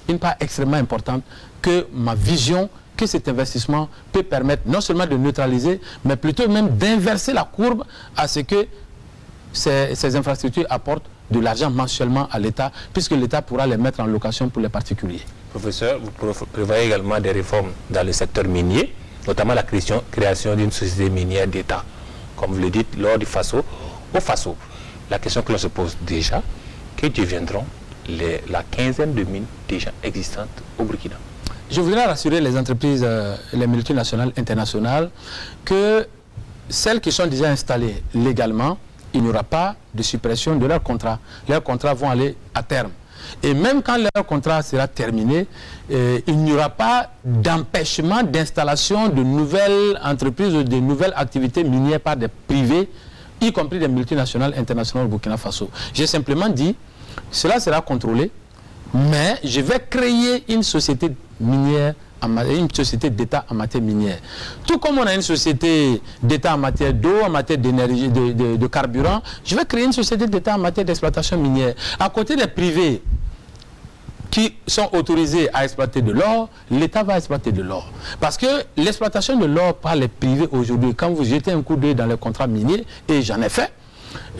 [SPEAKER 3] une part extrêmement importante que ma vision, que cet investissement peut permettre non seulement de neutraliser, mais plutôt même d'inverser la courbe à ce que ces infrastructures apportent de l'argent mensuellement à l'État, puisque l'État pourra les mettre en location pour les particuliers.
[SPEAKER 2] Professeur, vous prévoyez également des réformes dans le secteur minier, notamment la création d'une société minière d'État. Comme vous le dites, lors du FASO, au FASO, la question que l'on se pose déjà, que deviendront la quinzaine de mines déjà existantes au Burkina?
[SPEAKER 3] Je voudrais rassurer les entreprises, les multinationales, internationales, que celles qui sont déjà installées légalement, il n'y aura pas de suppression de leurs contrats. Leurs contrats vont aller à terme. Et même quand leur contrat sera terminé, il n'y aura pas d'empêchement d'installation de nouvelles entreprises ou de nouvelles activités minières par des privés, y compris des multinationales internationales au Burkina Faso. J'ai simplement dit, cela sera contrôlé, mais je vais créer une société minière, une société d'État en matière minière. Tout comme on a une société d'État en matière d'eau, en matière d'énergie, de carburant, je vais créer une société d'État en matière d'exploitation minière. À côté des privés qui sont autorisés à exploiter de l'or, l'État va exploiter de l'or. Parce que l'exploitation de l'or par les privés aujourd'hui, quand vous jetez un coup d'œil dans les contrats miniers, et j'en ai fait,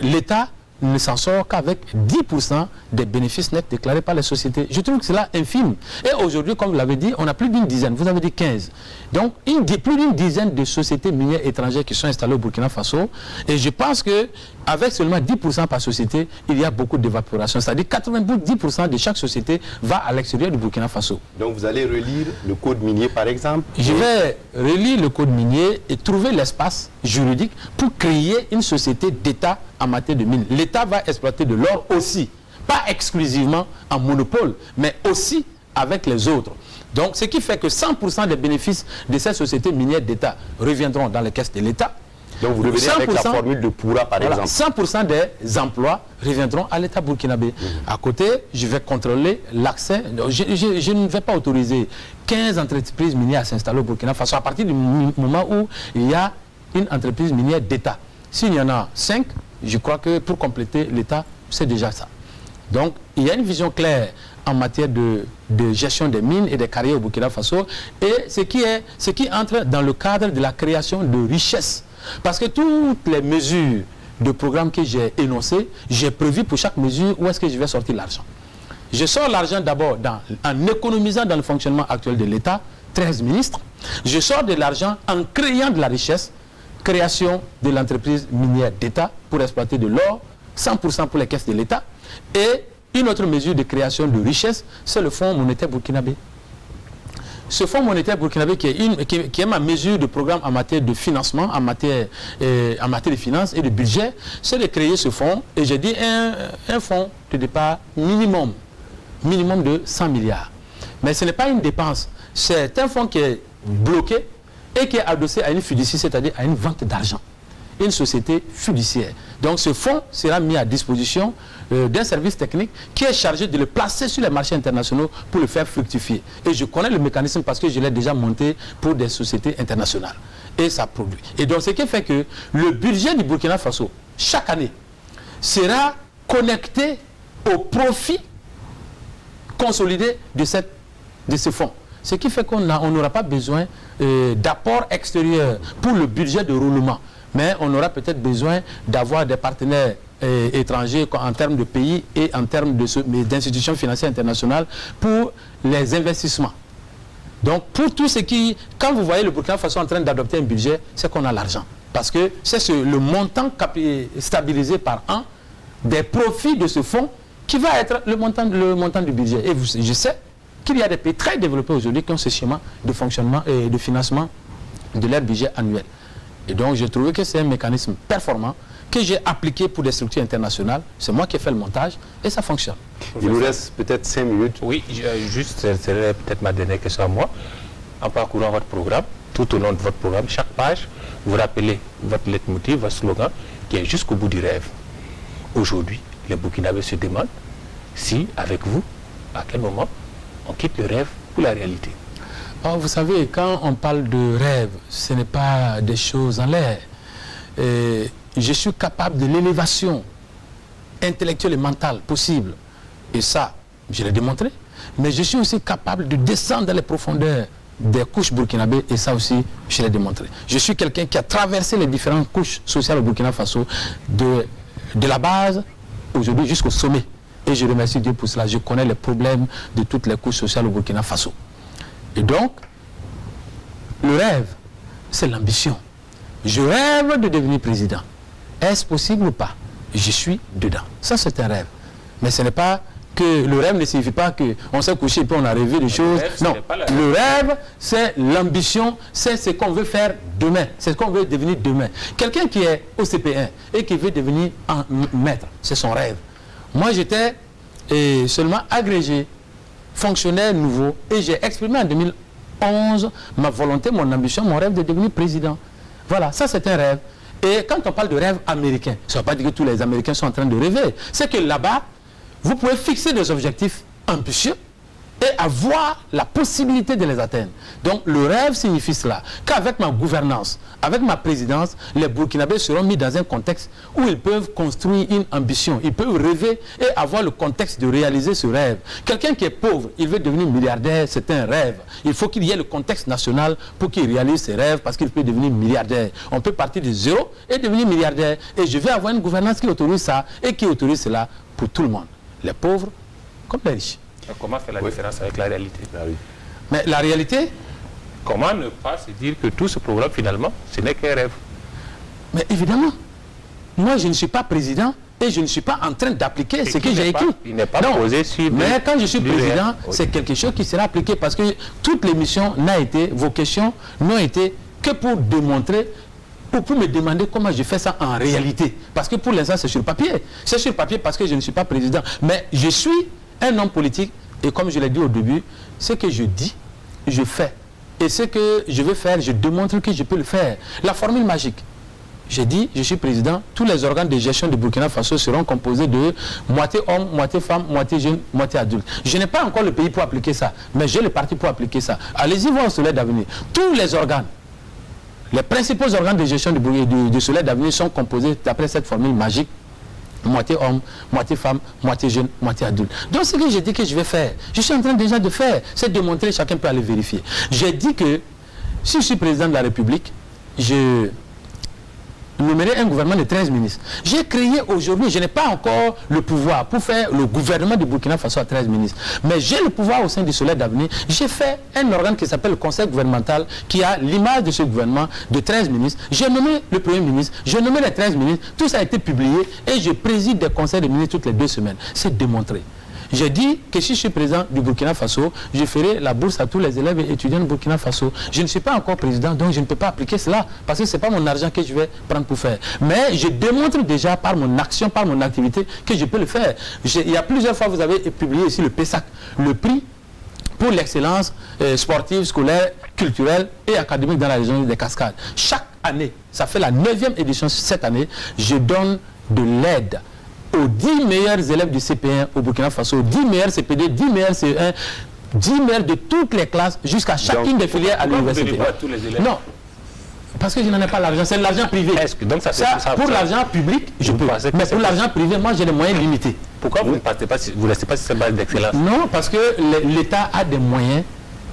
[SPEAKER 3] l'État ne s'en sort qu'avec 10% des bénéfices nets déclarés par les sociétés. Je trouve que c'est là infime. Et aujourd'hui, comme vous l'avez dit, on a plus d'une dizaine, vous avez dit 15. Donc, plus d'une dizaine de sociétés minières étrangères qui sont installées au Burkina Faso. Et je pense qu'avec seulement 10% par société, il y a beaucoup d'évaporation. C'est-à-dire 90% de chaque société va à l'extérieur du Burkina Faso.
[SPEAKER 1] Donc, vous allez relire le code minier, par exemple?
[SPEAKER 3] Je vais relire le code minier et trouver l'espace juridique pour créer une société d'État en matière de mines. L'État va exploiter de l'or aussi, pas exclusivement en monopole, mais aussi avec les autres. Donc, ce qui fait que 100% des bénéfices de ces sociétés minières d'État reviendront dans les caisses de l'État.
[SPEAKER 1] Donc, vous revenez avec la formule de Pourra, par exemple.
[SPEAKER 3] 100% des emplois reviendront à l'État burkinabé. À côté, je vais contrôler l'accès. Je ne vais pas autoriser 15 entreprises minières à s'installer au Burkina Faso à partir du moment où il y a une entreprise minière d'État. S'il y en a 5, je crois que pour compléter l'État, c'est déjà ça. Donc, il y a une vision claire en matière de gestion des mines et des carrières au Burkina Faso, et ce qui entre dans le cadre de la création de richesses. Parce que toutes les mesures de programme que j'ai énoncées, j'ai prévu pour chaque mesure où est-ce que je vais sortir l'argent. Je sors l'argent d'abord en économisant dans le fonctionnement actuel de l'État, 13 ministres. Je sors de l'argent en créant de la richesse, création de l'entreprise minière d'État pour exploiter de l'or, 100% pour les caisses de l'État. Et une autre mesure de création de richesse, c'est le Fonds monétaire burkinabé. Ce Fonds monétaire burkinabé qui est ma mesure de programme en matière de financement, en matière de finances et de budget, c'est de créer ce fonds. Et j'ai dit un fonds de départ minimum de 100 milliards. Mais ce n'est pas une dépense, c'est un fonds qui est bloqué et qui est adossé à une fiducie, c'est-à-dire à une vente d'argent. Une société fiduciaire. Donc ce fonds sera mis à disposition d'un service technique qui est chargé de le placer sur les marchés internationaux pour le faire fructifier. Et je connais le mécanisme parce que je l'ai déjà monté pour des sociétés internationales. Et ça produit. Et donc ce qui fait que le budget du Burkina Faso, chaque année, sera connecté au profit consolidé de ce fonds. Ce qui fait qu'on n'aura pas besoin d'apport extérieur pour le budget de roulement. Mais on aura peut-être besoin d'avoir des partenaires étrangers en termes de pays et en termes d'institutions financières internationales pour les investissements. Donc pour tout ce qui... Quand vous voyez le Burkina Faso en train d'adopter un budget, c'est qu'on a l'argent. Parce que c'est le montant stabilisé par an des profits de ce fonds qui va être le montant du budget. Et je sais qu'il y a des pays très développés aujourd'hui qui ont ce schéma de fonctionnement et de financement de leur budget annuel. Et donc, j'ai trouvé que c'est un mécanisme performant que j'ai appliqué pour des structures internationales. C'est moi qui ai fait le montage et ça fonctionne.
[SPEAKER 1] Il nous reste peut-être 5 minutes.
[SPEAKER 2] Oui, juste, c'est peut-être ma dernière question à moi. En parcourant votre programme, tout au long de votre programme, chaque page, vous rappelez votre leitmotiv, votre slogan, qui est jusqu'au bout du rêve. Aujourd'hui, les Burkinabés se demandent si, avec vous, à quel moment, on quitte le rêve ou la réalité?
[SPEAKER 3] Oh, vous savez, quand on parle de rêve, ce n'est pas des choses en l'air. Je suis capable de l'élévation intellectuelle et mentale possible. Et ça, je l'ai démontré. Mais je suis aussi capable de descendre dans les profondeurs des couches burkinabées. Et ça aussi, je l'ai démontré. Je suis quelqu'un qui a traversé les différentes couches sociales au Burkina Faso, de la base aujourd'hui jusqu'au sommet. Et je remercie Dieu pour cela. Je connais les problèmes de toutes les couches sociales au Burkina Faso. Et donc, le rêve, c'est l'ambition. Je rêve de devenir président. Est-ce possible ou pas? Je suis dedans. Ça, c'est un rêve. Mais ce n'est pas que le rêve ne signifie pas qu'on s'est couché et puis on a rêvé des choses. Non, le rêve, c'est l'ambition, c'est ce qu'on veut faire demain, c'est ce qu'on veut devenir demain. Quelqu'un qui est au CP1 et qui veut devenir un maître, c'est son rêve. Moi, j'étais seulement agrégé, fonctionnaire nouveau, et j'ai exprimé en 2011 ma volonté, mon ambition, mon rêve de devenir président. Voilà, ça c'est un rêve. Et quand on parle de rêve américain, ça ne veut pas dire que tous les Américains sont en train de rêver. C'est que là-bas, vous pouvez fixer des objectifs ambitieux et avoir la possibilité de les atteindre. Donc le rêve signifie cela, qu'avec ma gouvernance, avec ma présidence, les Burkinabés seront mis dans un contexte où ils peuvent construire une ambition, ils peuvent rêver et avoir le contexte de réaliser ce rêve. Quelqu'un qui est pauvre, il veut devenir milliardaire, c'est un rêve. Il faut qu'il y ait le contexte national pour qu'il réalise ses rêves parce qu'il peut devenir milliardaire. On peut partir de zéro et devenir milliardaire. Et je vais avoir une gouvernance qui autorise ça et qui autorise cela pour tout le monde. Les pauvres comme les riches.
[SPEAKER 2] Comment faire la différence avec la réalité?
[SPEAKER 3] Mais la réalité?
[SPEAKER 2] Comment ne pas se dire que tout ce programme, finalement, ce n'est qu'un rêve?
[SPEAKER 3] Mais évidemment, moi je ne suis pas président et je ne suis pas en train d'appliquer ce que j'ai écrit.
[SPEAKER 2] Il n'est pas posé sur...
[SPEAKER 3] Mais quand je suis président, c'est quelque chose qui sera appliqué parce que toutes les missions n'ont été, vos questions n'ont été que pour démontrer ou pour me demander comment je fais ça en réalité. Parce que pour l'instant, c'est sur papier. C'est sur papier parce que je ne suis pas président. Mais je suis un homme politique et comme je l'ai dit au début, ce que je dis, je fais. Et ce que je veux faire, je démontre que je peux le faire. La formule magique. J'ai dit, je suis président, tous les organes de gestion de Burkina Faso seront composés de moitié homme, moitié femme, moitié jeune, moitié adulte. Je n'ai pas encore le pays pour appliquer ça, mais j'ai le parti pour appliquer ça. Allez-y voir au Soleil d'Avenir. Tous les organes, les principaux organes de gestion du Soleil d'Avenir sont composés d'après cette formule magique. Moitié homme, moitié femme, moitié jeune, moitié adulte. Donc ce que j'ai dit que je vais faire, je suis en train déjà de faire, c'est de montrer, chacun peut aller vérifier. J'ai dit que si je suis président de la République, je nommerai un gouvernement de 13 ministres. J'ai créé aujourd'hui, je n'ai pas encore le pouvoir pour faire le gouvernement du Burkina Faso à 13 ministres, mais j'ai le pouvoir au sein du Soleil d'Avenir. J'ai fait un organe qui s'appelle le Conseil gouvernemental qui a l'image de ce gouvernement de 13 ministres. J'ai nommé le Premier ministre, j'ai nommé les 13 ministres, tout ça a été publié et je préside des conseils de ministres toutes les 2 semaines. C'est démontré. J'ai dit que si je suis président du Burkina Faso, je ferai la bourse à tous les élèves et étudiants du Burkina Faso. Je ne suis pas encore président, donc je ne peux pas appliquer cela, parce que ce n'est pas mon argent que je vais prendre pour faire. Mais je démontre déjà par mon action, par mon activité, que je peux le faire. Il y a plusieurs fois, vous avez publié ici le PESAC, le prix pour l'excellence sportive, scolaire, culturelle et académique dans la région des Cascades. Chaque année, ça fait la 9e édition cette année, je donne de l'aide aux 10 meilleurs élèves du CP1 au Burkina Faso, 10 meilleurs CPD, 10 meilleurs CE1, 10 meilleurs de toutes les classes jusqu'à chacune des filières à l'université. Non, parce que je n'en ai pas l'argent, c'est l'argent privé.
[SPEAKER 2] Donc ça,
[SPEAKER 3] pour l'argent public, je peux. Mais pour l'argent privé, moi j'ai des moyens limités.
[SPEAKER 2] Pourquoi vous ne partez pas, vous ne restez pas sur cette base d'excellence?
[SPEAKER 3] Non, parce que l'État a des moyens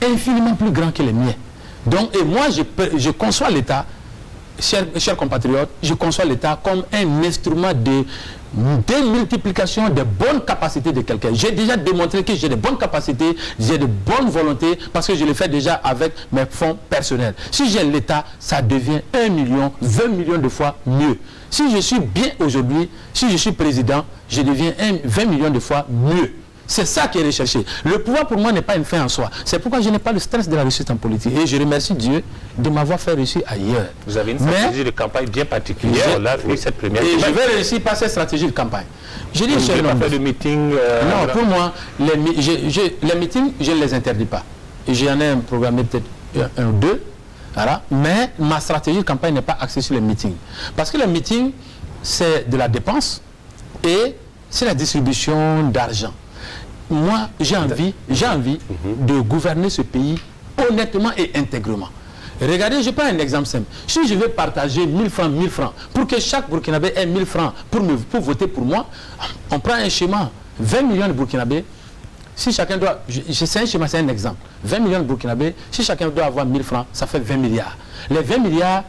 [SPEAKER 3] infiniment plus grands que les miens. Donc, et moi je conçois l'État, chers compatriotes, je conçois l'État comme un instrument de démultiplication des bonnes capacités de quelqu'un. J'ai déjà démontré que j'ai de bonnes capacités, j'ai de bonnes volontés, parce que je le fais déjà avec mes fonds personnels. Si j'ai l'État, ça devient 1 million, 20 millions de fois mieux. Si je suis bien aujourd'hui, si je suis président, je deviens 20 millions de fois mieux. C'est ça qui est recherché. Le pouvoir pour moi n'est pas une fin en soi. C'est pourquoi je n'ai pas le stress de la réussite en politique. Et je remercie Dieu de m'avoir fait réussir ailleurs.
[SPEAKER 2] Vous avez une stratégie de campagne bien particulière. On l'a vu cette première
[SPEAKER 3] et je vais réussir par cette stratégie de campagne. Je dis
[SPEAKER 2] vous n'avez pas fait de meeting
[SPEAKER 3] non, pour moi, les meetings, je ne les interdis pas. J'en ai programmé peut-être 1 ou 2. Voilà. Mais ma stratégie de campagne n'est pas axée sur les meetings. Parce que les meetings, c'est de la dépense et c'est la distribution d'argent. moi, j'ai envie de gouverner ce pays honnêtement et intègrement. Regardez, je prends un exemple simple. Si je veux partager 1000 francs, pour que chaque Burkinabé ait 1000 francs pour voter pour moi, on prend un schéma, 20 millions de Burkinabés. Si chacun doit, c'est un schéma, c'est un exemple. 20 millions de Burkinabés, si chacun doit avoir 1000 francs, ça fait 20 milliards. Les 20 milliards,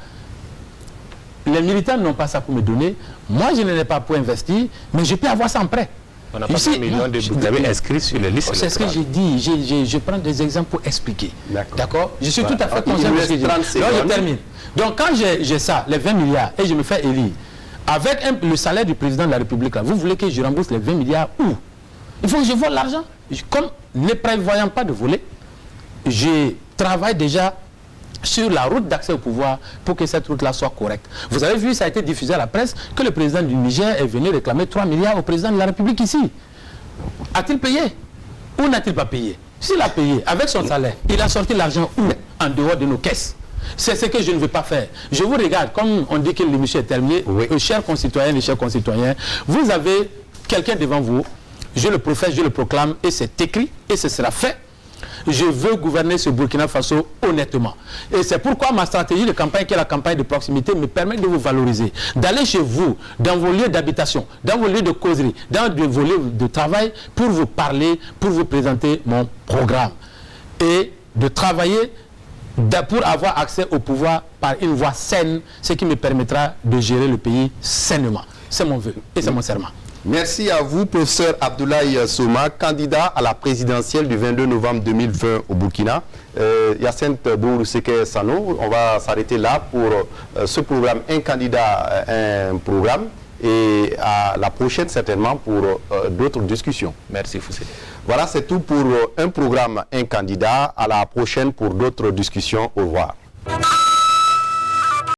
[SPEAKER 3] les militants n'ont pas ça pour me donner. Moi, je n'en ai pas pour investir, mais je peux avoir ça en prêt.
[SPEAKER 2] On n'a pas 20 millions de Burkinabés inscrits sur les listes.
[SPEAKER 3] C'est ce que j'ai dit. Je prends des exemples pour expliquer. D'accord. Je suis tout à fait conscient de ce que j'ai dit. Donc, je termine. Donc, quand j'ai ça, les 20 milliards, et je me fais élire, avec le salaire du président de la République, là, vous voulez que je rembourse les 20 milliards où? Il faut que je vole l'argent. Comme ne prévoyant pas de voler, je travaille déjà sur la route d'accès au pouvoir pour que cette route-là soit correcte. Vous avez vu, ça a été diffusé à la presse, que le président du Niger est venu réclamer 3 milliards au président de la République ici. A-t-il payé ou n'a-t-il pas payé? S'il a payé avec son salaire, il a sorti l'argent où? En dehors de nos caisses. C'est ce que je ne veux pas faire. Je vous regarde, comme on dit que l'émission est terminée, chers concitoyens et chers concitoyens, vous avez quelqu'un devant vous, je le professe, je le proclame, et c'est écrit, et ce sera fait. Je veux gouverner ce Burkina Faso honnêtement. Et c'est pourquoi ma stratégie de campagne, qui est la campagne de proximité, me permet de vous valoriser. D'aller chez vous, dans vos lieux d'habitation, dans vos lieux de causerie, dans vos lieux de travail, pour vous parler, pour vous présenter mon programme. Et de travailler pour avoir accès au pouvoir par une voie saine, ce qui me permettra de gérer le pays sainement. C'est mon vœu et c'est mon serment.
[SPEAKER 1] Merci à vous, professeur Abdoulaye Soma, candidat à la présidentielle du 22 novembre 2020 au Burkina. Hyacinthe Bourousseke Sano, on va s'arrêter là pour ce programme Un candidat, un programme. Et à la prochaine, certainement, pour d'autres discussions.
[SPEAKER 2] Merci, Foussé.
[SPEAKER 1] Voilà, c'est tout pour un programme Un candidat. À la prochaine pour d'autres discussions. Au revoir.